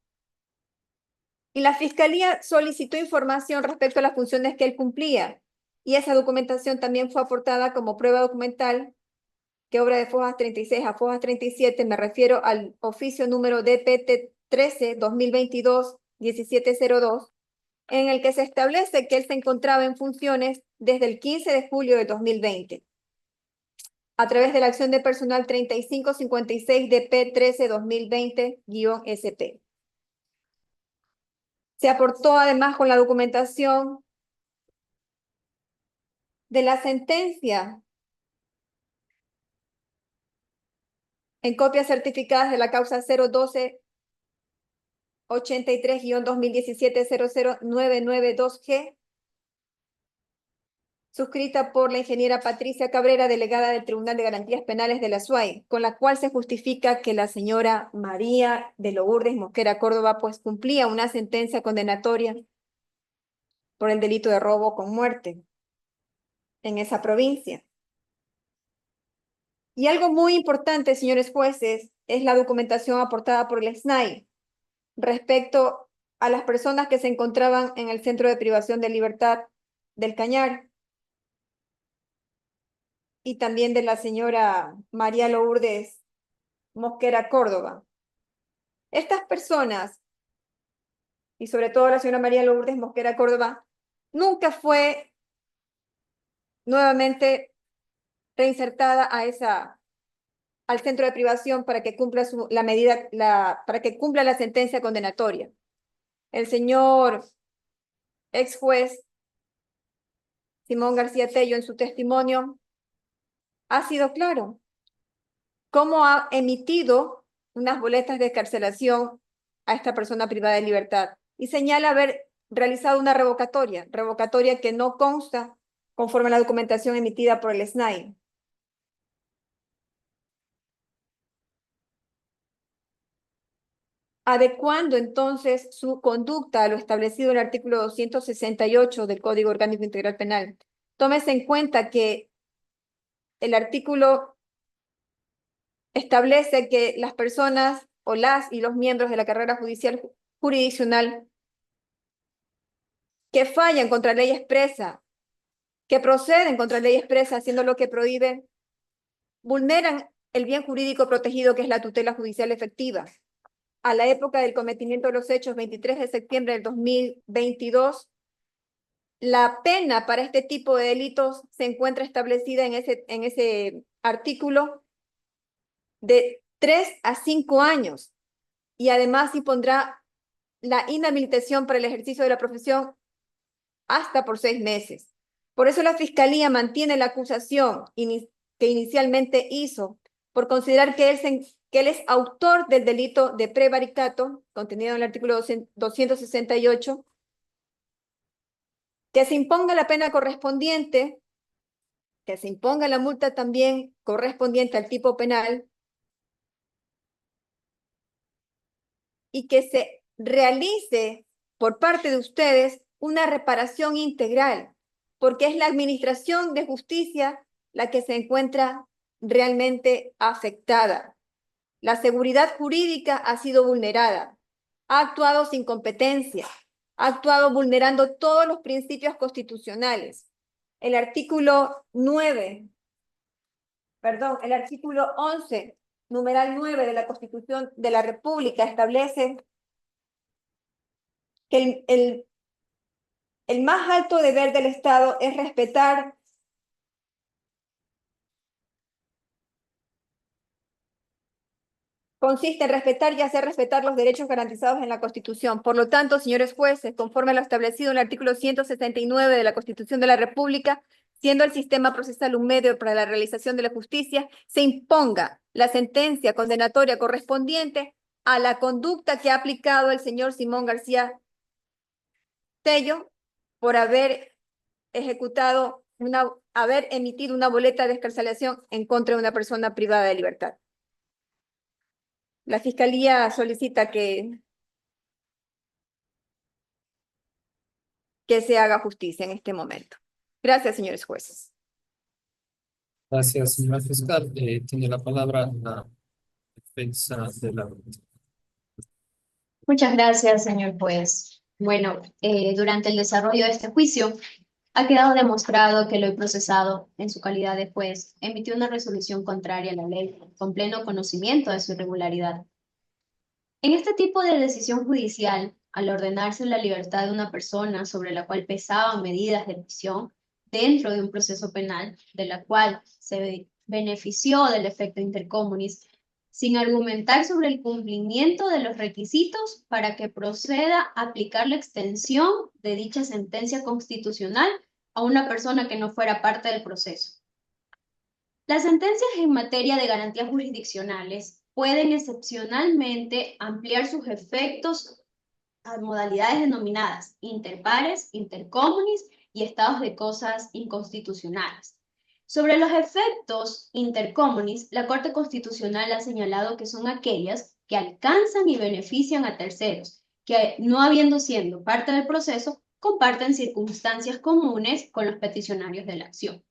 Y la Fiscalía solicitó información respecto a las funciones que él cumplía, y esa documentación también fue aportada como prueba documental, que obra de Fojas 36 a Fojas 37, me refiero al oficio número DPT 13-2022-1702, en el que se establece que él se encontraba en funciones desde el 15 de julio de 2020, a través de la acción de personal 3556 DP 13-2020-SP. Se aportó además con la documentación de la sentencia en copias certificadas de la causa 012-83-2017-00992G, suscrita por la ingeniera Patricia Cabrera, delegada del Tribunal de Garantías Penales de la SUAY, con la cual se justifica que la señora María de Lourdes Mosquera Córdoba pues cumplía una sentencia condenatoria por el delito de robo con muerte en esa provincia. Y algo muy importante, señores jueces, es la documentación aportada por el SNAI respecto a las personas que se encontraban en el Centro de Privación de Libertad del Cañar y también de la señora María Lourdes Mosquera Córdoba. Estas personas, y sobre todo la señora María Lourdes Mosquera Córdoba, nunca fue nuevamente reinsertada al centro de privación para que cumpla para que cumpla la sentencia condenatoria. El señor ex juez Simón García Tello, en su testimonio, ha sido claro cómo ha emitido unas boletas de excarcelación a esta persona privada de libertad y señala haber realizado una revocatoria que no consta conforme a la documentación emitida por el SNAI. Adecuando entonces su conducta a lo establecido en el artículo 268 del Código Orgánico Integral Penal. Tómese en cuenta que el artículo establece que las personas o las y los miembros de la carrera judicial jurisdiccional que fallan contra ley expresa, que proceden contra ley expresa haciendo lo que prohíbe, vulneran el bien jurídico protegido que es la tutela judicial efectiva. A la época del cometimiento de los hechos, 23 de septiembre del 2022, la pena para este tipo de delitos se encuentra establecida en ese artículo de 3 a 5 años y además impondrá la inhabilitación para el ejercicio de la profesión hasta por 6 meses. Por eso la Fiscalía mantiene la acusación que inicialmente hizo por considerar que él es autor del delito de prevaricato, contenido en el artículo 268, que se imponga la pena correspondiente, que se imponga la multa también correspondiente al tipo penal y que se realice por parte de ustedes una reparación integral, porque es la administración de justicia la que se encuentra realmente afectada. La seguridad jurídica ha sido vulnerada, ha actuado sin competencia, ha actuado vulnerando todos los principios constitucionales. El artículo 11 numeral 9 de la Constitución de la República establece que el más alto deber del Estado es respetar consiste en respetar y hacer respetar los derechos garantizados en la Constitución. Por lo tanto, señores jueces, conforme a lo establecido en el artículo 169 de la Constitución de la República, siendo el sistema procesal un medio para la realización de la justicia, se imponga la sentencia condenatoria correspondiente a la conducta que ha aplicado el señor Simón García Tello por haber emitido una boleta de excarcelación en contra de una persona privada de libertad. La Fiscalía solicita que se haga justicia en este momento. Gracias, señores jueces. Gracias, señora fiscal. Tiene la palabra la defensa de la... Muchas gracias, señor juez. Bueno, durante el desarrollo de este juicio, ha quedado demostrado que el hoy procesado, en su calidad de juez, emitió una resolución contraria a la ley, con pleno conocimiento de su irregularidad. En este tipo de decisión judicial, al ordenarse la libertad de una persona sobre la cual pesaban medidas de prisión dentro de un proceso penal, de la cual se benefició del efecto intercomunis, sin argumentar sobre el cumplimiento de los requisitos para que proceda a aplicar la extensión de dicha sentencia constitucional a una persona que no fuera parte del proceso. Las sentencias en materia de garantías jurisdiccionales pueden excepcionalmente ampliar sus efectos a modalidades denominadas interpares, intercomunis y estados de cosas inconstitucionales. Sobre los efectos intercomunis, la Corte Constitucional ha señalado que son aquellas que alcanzan y benefician a terceros, que no habiendo sido parte del proceso, comparten circunstancias comunes con los peticionarios de la acción.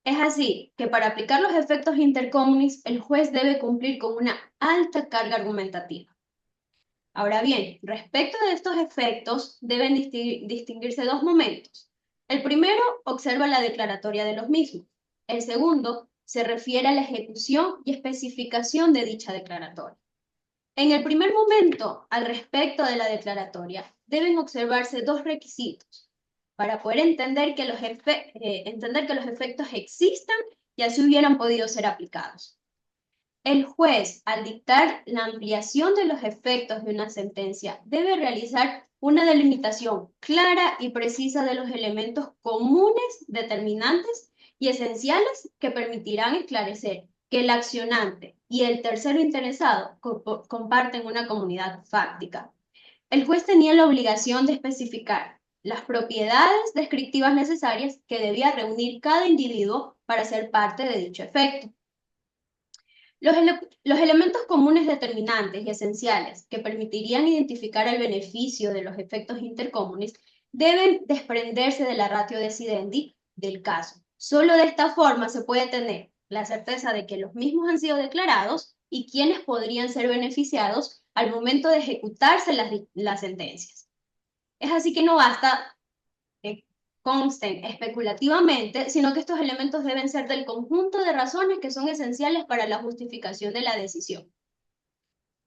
Es así que para aplicar los efectos intercomunis, el juez debe cumplir con una alta carga argumentativa. Ahora bien, respecto de estos efectos, deben distinguirse dos momentos. El primero observa la declaratoria de los mismos. El segundo se refiere a la ejecución y especificación de dicha declaratoria. En el primer momento, al respecto de la declaratoria, deben observarse dos requisitos para poder entender que los efectos existan y así hubieran podido ser aplicados. El juez, al dictar la ampliación de los efectos de una sentencia, debe realizar una delimitación clara y precisa de los elementos comunes, determinantes y esenciales que permitirán esclarecer que el accionante y el tercero interesado comparten una comunidad fáctica. El juez tenía la obligación de especificar las propiedades descriptivas necesarias que debía reunir cada individuo para ser parte de dicho efecto. Los elementos comunes determinantes y esenciales que permitirían identificar el beneficio de los efectos intercomunes deben desprenderse de la ratio decidendi del caso. Solo de esta forma se puede tener la certeza de que los mismos han sido declarados y quienes podrían ser beneficiados al momento de ejecutarse las sentencias. Es así que no basta que consten especulativamente, sino que estos elementos deben ser del conjunto de razones que son esenciales para la justificación de la decisión.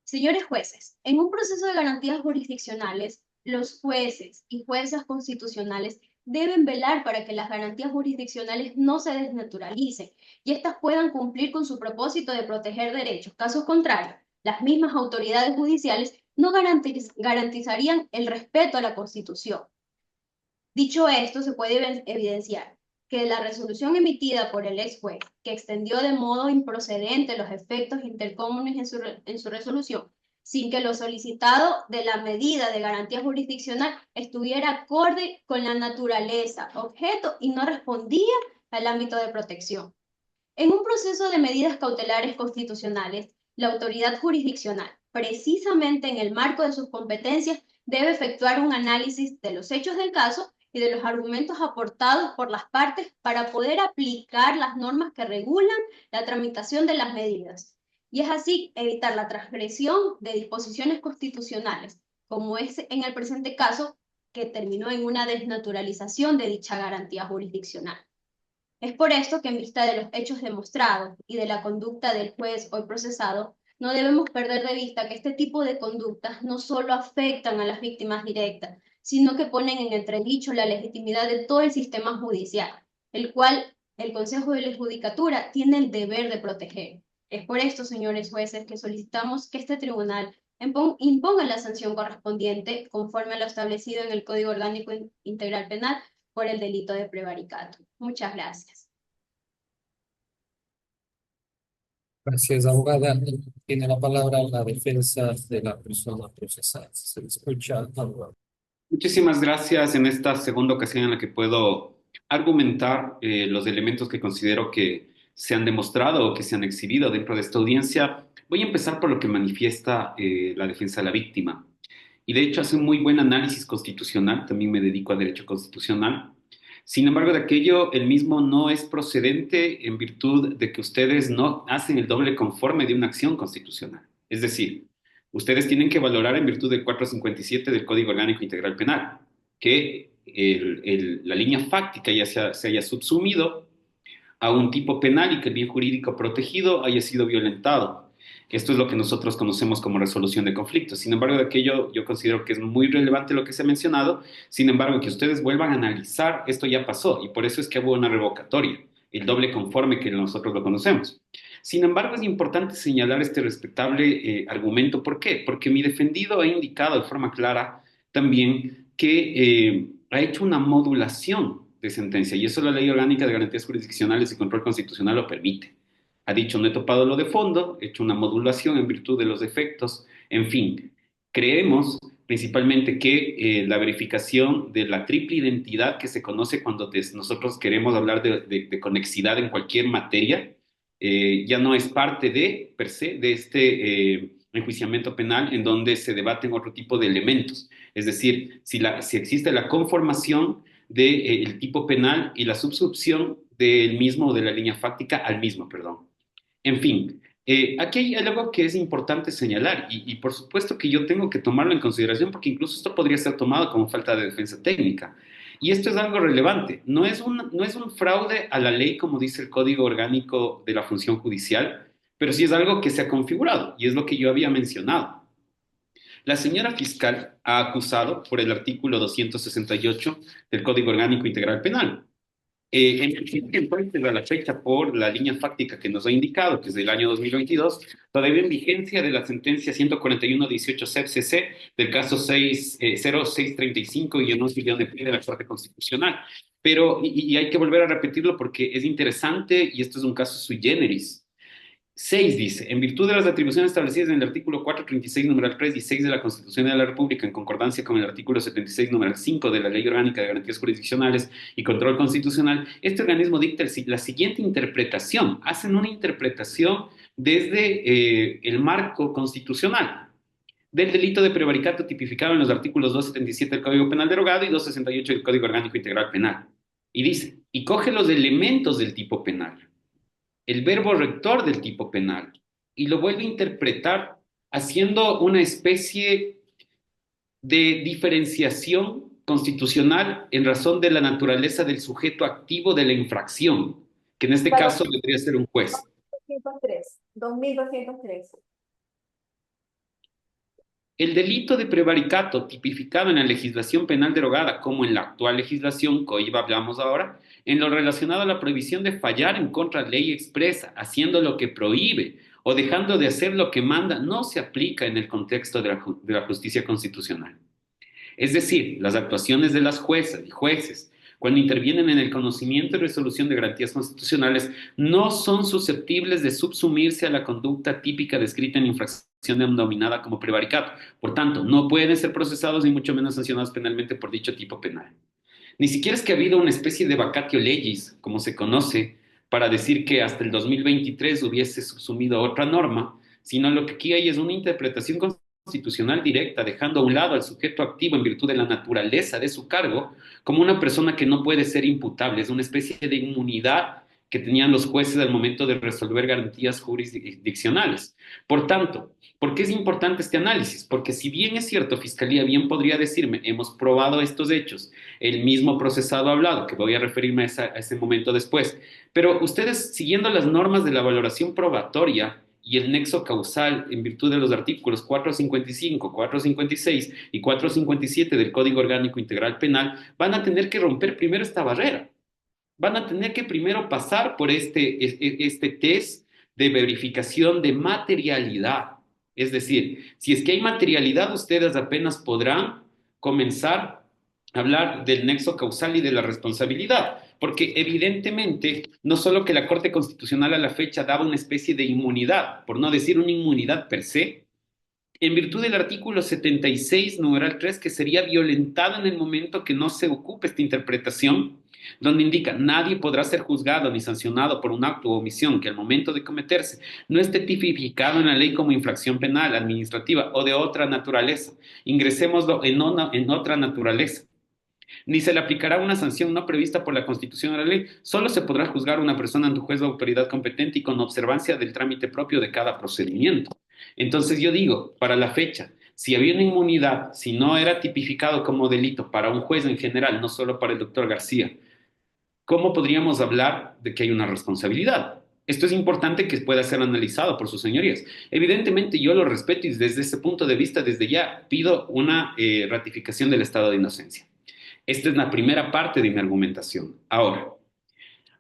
Señores jueces, en un proceso de garantías jurisdiccionales, los jueces y juezas constitucionales deben velar para que las garantías jurisdiccionales no se desnaturalicen y éstas puedan cumplir con su propósito de proteger derechos. Caso contrario, las mismas autoridades judiciales no garantizarían el respeto a la Constitución. Dicho esto, se puede evidenciar que la resolución emitida por el ex juez, que extendió de modo improcedente los efectos intercomunes en su resolución, sin que lo solicitado de la medida de garantía jurisdiccional estuviera acorde con la naturaleza, objeto y no respondía al ámbito de protección. En un proceso de medidas cautelares constitucionales, la autoridad jurisdiccional, precisamente en el marco de sus competencias, debe efectuar un análisis de los hechos del caso y de los argumentos aportados por las partes para poder aplicar las normas que regulan la tramitación de las medidas. Y es así evitar la transgresión de disposiciones constitucionales, como es en el presente caso, que terminó en una desnaturalización de dicha garantía jurisdiccional. Es por esto que en vista de los hechos demostrados y de la conducta del juez hoy procesado, no debemos perder de vista que este tipo de conductas no solo afectan a las víctimas directas, sino que ponen en entredicho la legitimidad de todo el sistema judicial, el cual el Consejo de la Judicatura tiene el deber de proteger. Es por esto, señores jueces, que solicitamos que este tribunal imponga la sanción correspondiente conforme a lo establecido en el Código Orgánico Integral Penal por el delito de prevaricato. Muchas gracias. Gracias, abogada. Tiene la palabra la defensa de la persona procesada. Se le escucha, abogado. Muchísimas gracias en esta segunda ocasión en la que puedo argumentar los elementos que considero que se han demostrado o que se han exhibido dentro de esta audiencia. Voy a empezar por lo que manifiesta la defensa de la víctima. Y de hecho hace un muy buen análisis constitucional, también me dedico a derecho constitucional. Sin embargo, de aquello, el mismo no es procedente en virtud de que ustedes no hacen el doble conforme de una acción constitucional. Es decir, ustedes tienen que valorar en virtud del 457 del Código Orgánico Integral Penal que la línea fáctica ya se haya subsumido a un tipo penal y que el bien jurídico protegido haya sido violentado. Esto es lo que nosotros conocemos como resolución de conflictos. Sin embargo, de aquello yo considero que es muy relevante lo que se ha mencionado. Sin embargo, que ustedes vuelvan a analizar, esto ya pasó y por eso es que hubo una revocatoria, el doble conforme que nosotros lo conocemos. Sin embargo, es importante señalar este respetable argumento. ¿Por qué? Porque mi defendido ha indicado de forma clara también que ha hecho una modulación de sentencia y eso la Ley Orgánica de Garantías Jurisdiccionales y Control Constitucional lo permite. Ha dicho, no he topado lo de fondo, he hecho una modulación en virtud de los defectos, en fin. Creemos principalmente que la verificación de la triple identidad que se conoce cuando nosotros queremos hablar de conexidad en cualquier materia, ya no es parte de, per se, de este enjuiciamiento penal en donde se debaten otro tipo de elementos. Es decir, si existe la conformación del tipo penal y la subscripción del mismo o de la línea fáctica al mismo, perdón. En fin, aquí hay algo que es importante señalar y por supuesto que yo tengo que tomarlo en consideración porque incluso esto podría ser tomado como falta de defensa técnica. Y esto es algo relevante. No es un fraude a la ley como dice el Código Orgánico de la Función Judicial, pero sí es algo que se ha configurado y es lo que yo había mencionado. La señora fiscal ha acusado por el artículo 268 del Código Orgánico Integral Penal. Entonces, a la fecha, por la línea fáctica que nos ha indicado, que es del año 2022, todavía en vigencia de la sentencia 141-18 CEP-CC del caso 0635-1 de la Corte Constitucional. Pero, y hay que volver a repetirlo porque es interesante y esto es un caso sui generis. 6 dice, en virtud de las atribuciones establecidas en el artículo 436, numeral 3 y 6 de la Constitución de la República, en concordancia con el artículo 76, numeral 5 de la Ley Orgánica de Garantías Jurisdiccionales y Control Constitucional, este organismo dicta la siguiente interpretación. Hacen una interpretación desde el marco constitucional del delito de prevaricato tipificado en los artículos 277 del Código Penal derogado y 268 del Código Orgánico Integral Penal. Y dice, y coge los elementos del tipo penal, el verbo rector del tipo penal y lo vuelve a interpretar haciendo una especie de diferenciación constitucional en razón de la naturaleza del sujeto activo de la infracción, que en este caso debería ser un juez. 2203. El delito de prevaricato tipificado en la legislación penal derogada como en la actual legislación, que hoy hablamos ahora, en lo relacionado a la prohibición de fallar en contra de ley expresa, haciendo lo que prohíbe o dejando de hacer lo que manda, no se aplica en el contexto de la justicia constitucional. Es decir, las actuaciones de las juezas y jueces cuando intervienen en el conocimiento y resolución de garantías constitucionales, no son susceptibles de subsumirse a la conducta típica descrita en infracción denominada como prevaricato. Por tanto, no pueden ser procesados ni mucho menos sancionados penalmente por dicho tipo penal. Ni siquiera es que ha habido una especie de vacatio legis, como se conoce, para decir que hasta el 2023 hubiese subsumido otra norma, sino lo que aquí hay es una interpretación constitucional directa, dejando a un lado al sujeto activo en virtud de la naturaleza de su cargo, como una persona que no puede ser imputable, es una especie de inmunidad que tenían los jueces al momento de resolver garantías jurisdiccionales. Por tanto, ¿por qué es importante este análisis? Porque si bien es cierto, Fiscalía bien podría decirme, hemos probado estos hechos, el mismo procesado ha hablado, que voy a referirme a ese momento después, pero ustedes, siguiendo las normas de la valoración probatoria y el nexo causal en virtud de los artículos 455, 456 y 457 del Código Orgánico Integral Penal, van a tener que romper primero esta barrera. Van a tener que primero pasar por este test de verificación de materialidad. Es decir, si es que hay materialidad, ustedes apenas podrán comenzar a hablar del nexo causal y de la responsabilidad, porque evidentemente no solo que la Corte Constitucional a la fecha daba una especie de inmunidad, por no decir una inmunidad per se, en virtud del artículo 76, numeral 3, que sería violentada en el momento que no se ocupe esta interpretación, donde indica, nadie podrá ser juzgado ni sancionado por un acto o omisión que al momento de cometerse no esté tipificado en la ley como infracción penal, administrativa o de otra naturaleza. Ingresémoslo en otra naturaleza. Ni se le aplicará una sanción no prevista por la Constitución o la ley. Solo se podrá juzgar a una persona ante un juez o autoridad competente y con observancia del trámite propio de cada procedimiento. Entonces yo digo, para la fecha, si había una inmunidad, si no era tipificado como delito para un juez en general, no solo para el doctor García, ¿cómo podríamos hablar de que hay una responsabilidad? Esto es importante que pueda ser analizado por sus señorías. Evidentemente yo lo respeto y desde ese punto de vista, desde ya, pido una ratificación del estado de inocencia. Esta es la primera parte de mi argumentación. Ahora,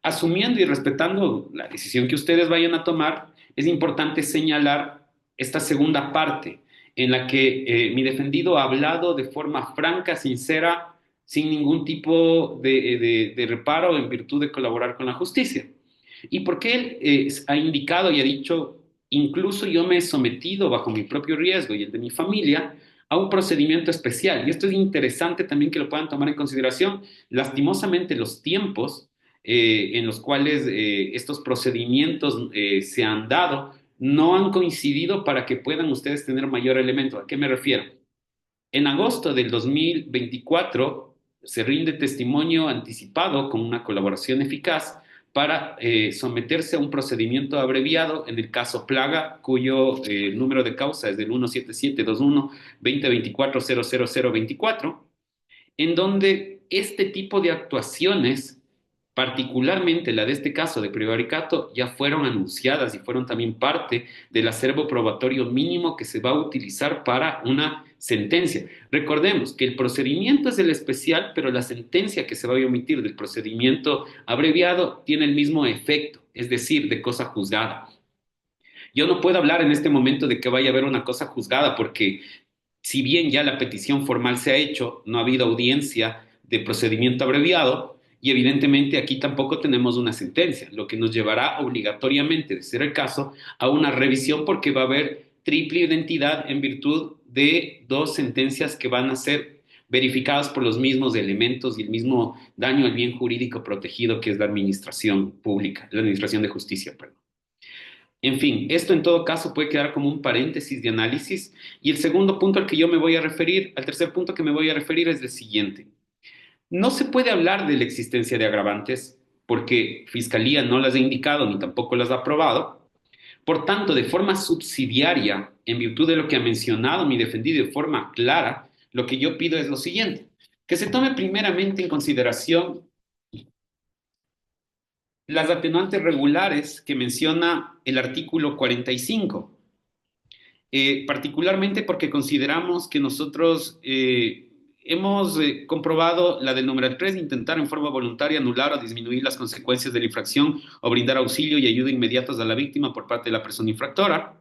asumiendo y respetando la decisión que ustedes vayan a tomar, es importante señalar esta segunda parte en la que mi defendido ha hablado de forma franca, sincera, sin ningún tipo de reparo en virtud de colaborar con la justicia. ¿Y por qué él ha indicado y ha dicho, incluso yo me he sometido bajo mi propio riesgo y el de mi familia a un procedimiento especial? Y esto es interesante también que lo puedan tomar en consideración. Lastimosamente los tiempos en los cuales estos procedimientos se han dado no han coincidido para que puedan ustedes tener mayor elemento. ¿A qué me refiero? En agosto del 2024 se rinde testimonio anticipado con una colaboración eficaz para someterse a un procedimiento abreviado en el caso Plaga, cuyo número de causa es del 17721-2024-00024, en donde este tipo de actuaciones, particularmente la de este caso de prevaricato, ya fueron anunciadas y fueron también parte del acervo probatorio mínimo que se va a utilizar para una sentencia. Recordemos que el procedimiento es el especial, pero la sentencia que se va a emitir del procedimiento abreviado tiene el mismo efecto, es decir, de cosa juzgada. Yo no puedo hablar en este momento de que vaya a haber una cosa juzgada porque si bien ya la petición formal se ha hecho, no ha habido audiencia de procedimiento abreviado y evidentemente aquí tampoco tenemos una sentencia, lo que nos llevará obligatoriamente, de ser el caso, a una revisión porque va a haber triple identidad en virtud de dos sentencias que van a ser verificadas por los mismos elementos y el mismo daño al bien jurídico protegido que es la administración pública, la administración de justicia, perdón. En fin, esto en todo caso puede quedar como un paréntesis de análisis. Y el segundo punto al que yo me voy a referir, al tercer punto que me voy a referir es el siguiente. No se puede hablar de la existencia de agravantes porque Fiscalía no las ha indicado ni tampoco las ha aprobado. Por tanto, de forma subsidiaria, en virtud de lo que ha mencionado mi defendido de forma clara, lo que yo pido es lo siguiente, que se tome primeramente en consideración las atenuantes regulares que menciona el artículo 45, particularmente porque consideramos que nosotros hemos comprobado la del número 3, intentar en forma voluntaria anular o disminuir las consecuencias de la infracción o brindar auxilio y ayuda inmediatos a la víctima por parte de la persona infractora.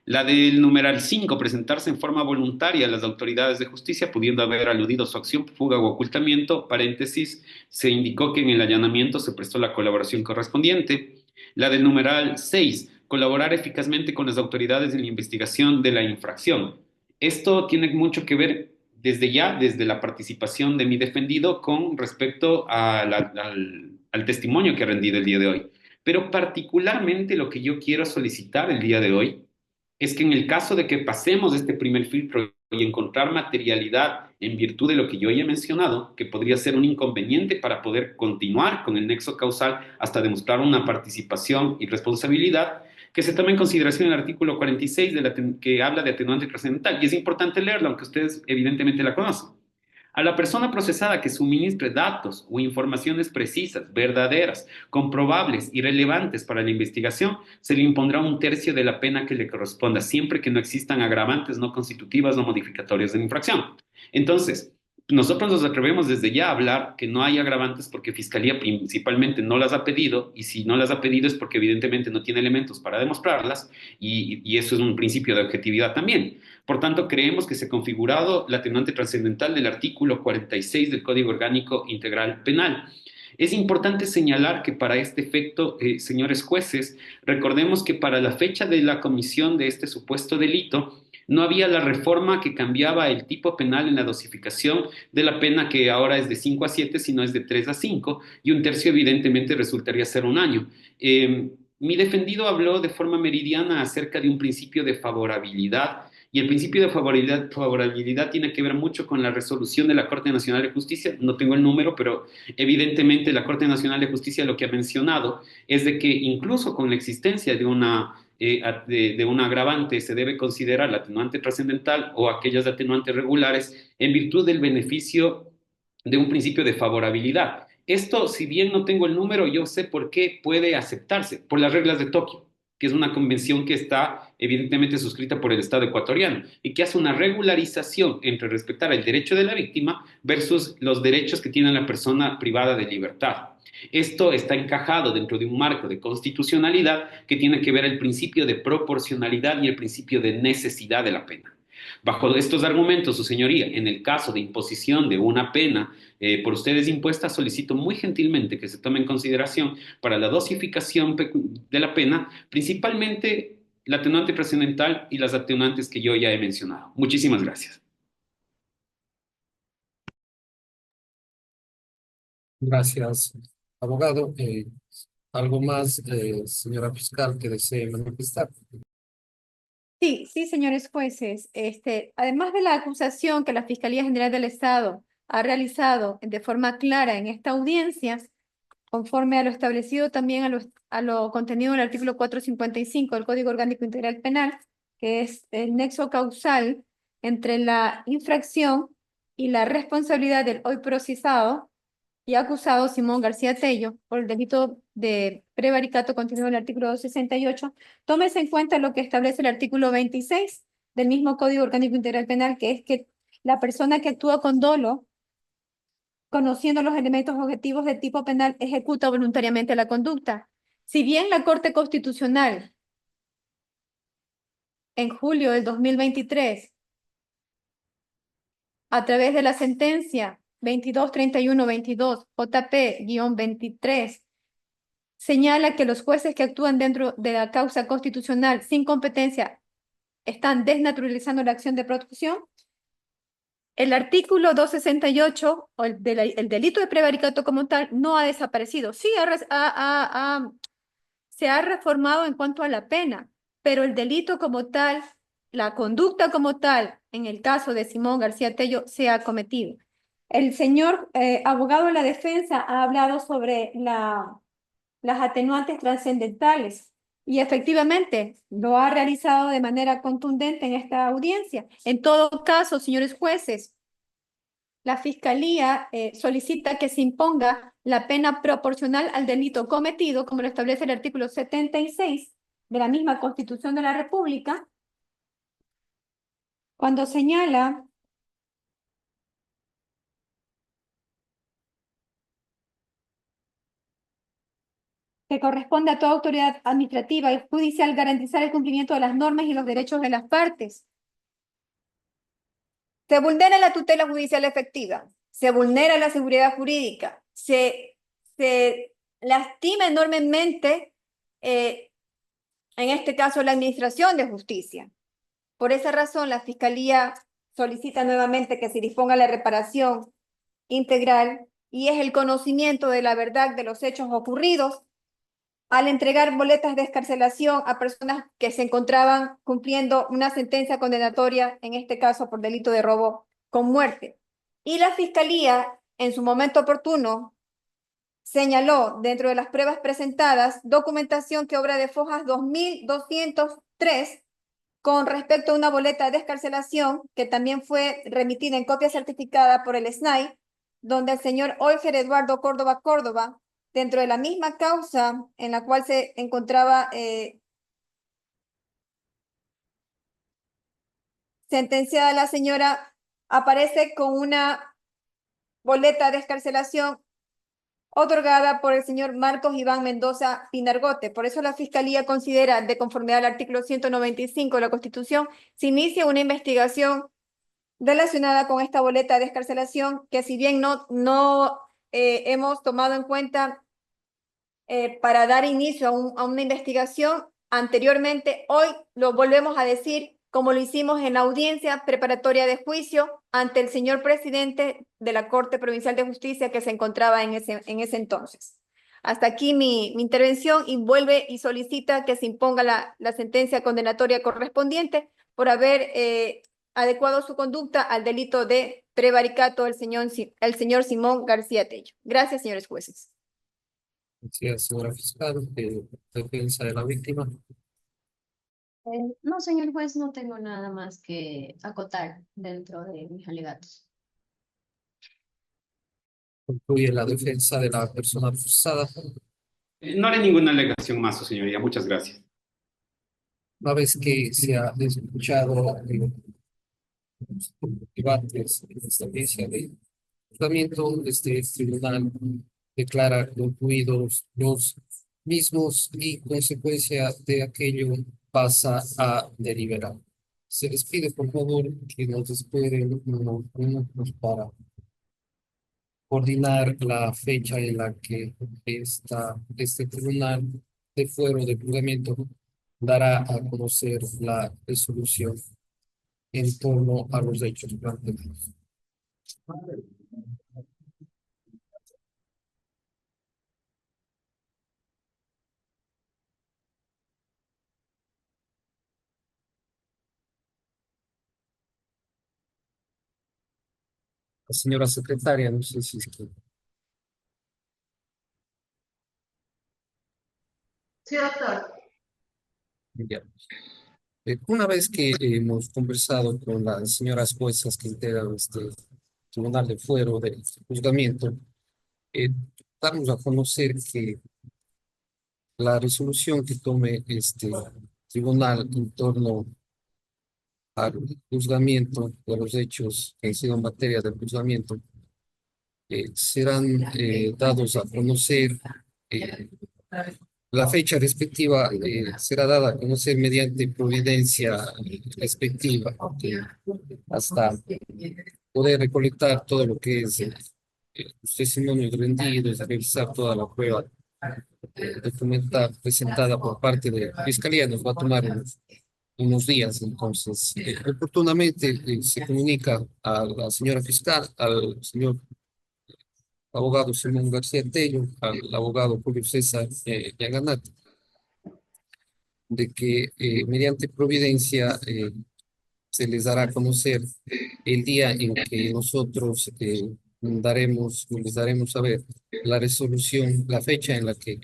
La del numeral 5, presentarse en forma voluntaria a las autoridades de justicia, pudiendo haber aludido su acción, fuga o ocultamiento, paréntesis, se indicó que en el allanamiento se prestó la colaboración correspondiente. La del numeral 6, colaborar eficazmente con las autoridades en la investigación de la infracción. Esto tiene mucho que ver desde la participación de mi defendido con respecto al testimonio que ha rendido el día de hoy. Pero particularmente lo que yo quiero solicitar el día de hoy es que en el caso de que pasemos este primer filtro y encontrar materialidad en virtud de lo que yo ya he mencionado, que podría ser un inconveniente para poder continuar con el nexo causal hasta demostrar una participación y responsabilidad, que se toma en consideración el artículo 46 que habla de atenuante trascendental. Y es importante leerlo, aunque ustedes evidentemente la conocen. A la persona procesada que suministre datos o informaciones precisas, verdaderas, comprobables y relevantes para la investigación, se le impondrá 1/3 de la pena que le corresponda, siempre que no existan agravantes no constitutivas o modificatorias de la infracción. Entonces, nosotros nos atrevemos desde ya a hablar que no hay agravantes porque Fiscalía principalmente no las ha pedido, y si no las ha pedido es porque evidentemente no tiene elementos para demostrarlas, y eso es un principio de objetividad también. Por tanto, creemos que se ha configurado la atenuante trascendental del artículo 46 del Código Orgánico Integral Penal. Es importante señalar que para este efecto, señores jueces, recordemos que para la fecha de la comisión de este supuesto delito, no había la reforma que cambiaba el tipo penal en la dosificación de la pena, que ahora es de 5 a 7, sino es de 3 a 5, y 1/3 evidentemente resultaría ser 1 año. Mi defendido habló de forma meridiana acerca de un principio de favorabilidad, y el principio de favorabilidad tiene que ver mucho con la resolución de la Corte Nacional de Justicia. No tengo el número, pero evidentemente la Corte Nacional de Justicia lo que ha mencionado es de que incluso con la existencia de un agravante se debe considerar la atenuante trascendental o aquellas atenuantes regulares en virtud del beneficio de un principio de favorabilidad. Esto, si bien no tengo el número, yo sé por qué puede aceptarse, por las reglas de Tokio, que es una convención que está evidentemente suscrita por el Estado ecuatoriano y que hace una regularización entre respetar el derecho de la víctima versus los derechos que tiene la persona privada de libertad. Esto está encajado dentro de un marco de constitucionalidad que tiene que ver el principio de proporcionalidad y el principio de necesidad de la pena. Bajo estos argumentos, su señoría, en el caso de imposición de una pena por ustedes impuesta, solicito muy gentilmente que se tome en consideración para la dosificación de la pena, principalmente la atenuante trascendental y las atenuantes que yo ya he mencionado. Muchísimas gracias. Gracias, abogado. ¿Algo más, señora fiscal, que desee manifestar? Sí, sí, señores jueces. Además de la acusación que la Fiscalía General del Estado ha realizado de forma clara en esta audiencia, conforme a lo establecido también a lo contenido en el artículo 455 del Código Orgánico Integral Penal, que es el nexo causal entre la infracción y la responsabilidad del hoy procesado y acusado Simón García Tello por el delito de prevaricato contenido en el artículo 268, tómese en cuenta lo que establece el artículo 26 del mismo Código Orgánico Integral Penal, que es que la persona que actúa con dolo, conociendo los elementos objetivos del tipo penal, ejecuta voluntariamente la conducta. Si bien la Corte Constitucional en julio del 2023, a través de la sentencia 2231-22 JP-23, señala que los jueces que actúan dentro de la causa constitucional sin competencia están desnaturalizando la acción de protección, el artículo 268, o el delito de prevaricato como tal, no ha desaparecido. Sí, se ha reformado en cuanto a la pena, pero el delito como tal, la conducta como tal, en el caso de Simón García Tello, se ha cometido. El señor abogado de la defensa ha hablado sobre las atenuantes trascendentales y efectivamente lo ha realizado de manera contundente en esta audiencia. En todo caso, señores jueces, la Fiscalía solicita que se imponga la pena proporcional al delito cometido, como lo establece el artículo 76 de la misma Constitución de la República, cuando señala que corresponde a toda autoridad administrativa y judicial garantizar el cumplimiento de las normas y los derechos de las partes. Se vulnera la tutela judicial efectiva, se vulnera la seguridad jurídica, se lastima enormemente, en este caso, la administración de justicia. Por esa razón, la Fiscalía solicita nuevamente que se disponga la reparación integral y es el conocimiento de la verdad de los hechos ocurridos al entregar boletas de excarcelación a personas que se encontraban cumpliendo una sentencia condenatoria, en este caso por delito de robo con muerte. Y la Fiscalía, en su momento oportuno, señaló dentro de las pruebas presentadas documentación que obra de fojas 2203 con respecto a una boleta de excarcelación que también fue remitida en copia certificada por el SNAI, donde el señor Olger Eduardo Córdoba, dentro de la misma causa en la cual se encontraba sentenciada la señora, aparece con una boleta de excarcelación otorgada por el señor Marcos Iván Mendoza Pinargote. Por eso la Fiscalía considera, de conformidad al artículo 195 de la Constitución, se inicia una investigación relacionada con esta boleta de excarcelación, que si bien no hemos tomado en cuenta para dar inicio a una investigación anteriormente, hoy lo volvemos a decir, como lo hicimos en la audiencia preparatoria de juicio ante el señor presidente de la Corte Provincial de Justicia que se encontraba en ese entonces. Hasta aquí mi intervención, y vuelve y solicita que se imponga la sentencia condenatoria correspondiente por haber adecuado su conducta al delito de prevaricato el señor Simón García Tello. Gracias, señores jueces. Gracias, señora fiscal. Defensa de la víctima. No, señor juez, no tengo nada más que acotar dentro de mis alegatos. Concluye la defensa de la persona procesada. No haré ninguna alegación más, su señoría. Muchas gracias. Una vez que se ha escuchado los debates en esta audiencia de juzgamiento, este tribunal declara concluidos los mismos y consecuencia de aquello pasa a deliberar. Se les pide, por favor, que nos esperen unos minutos para coordinar la fecha en la que este tribunal de fuero de juzgamiento dará a conocer la resolución en torno a los hechos planteados. La señora secretaria, no sé si es que... Sí, doctor. Ya. Una vez que hemos conversado con las señoras juezas que integran este tribunal de fuero de juzgamiento, damos a conocer que la resolución que tome este tribunal en torno al juzgamiento de los hechos que han sido en materia del juzgamiento serán dados a conocer. La fecha respectiva será dada a conocer mediante providencia respectiva hasta poder recolectar todo lo que es los testimonios rendidos, revisar toda la prueba documental presentada por parte de la Fiscalía. Nos va a tomar unos días. Entonces, oportunamente se comunica a la señora fiscal, al señor abogado Simón García Tello, al abogado Julio César Yanganat, de que mediante providencia se les dará a conocer el día en que nosotros les daremos a ver la resolución, la fecha en la que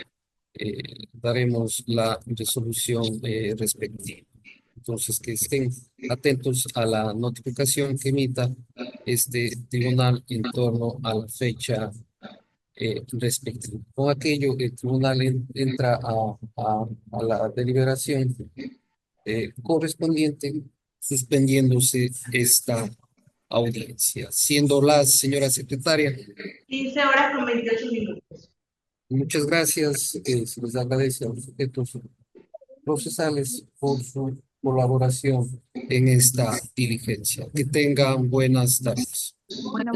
daremos la resolución respectiva. Entonces, que estén atentos a la notificación que emita este tribunal en torno a la fecha respectiva. Con aquello, el tribunal entra a la deliberación correspondiente, suspendiéndose esta audiencia. Siendo la señora secretaria. 15 horas con 28 minutos. Muchas gracias. Se les agradece a los sujetos procesales por su colaboración en esta diligencia. Que tengan buenas tardes. Bueno,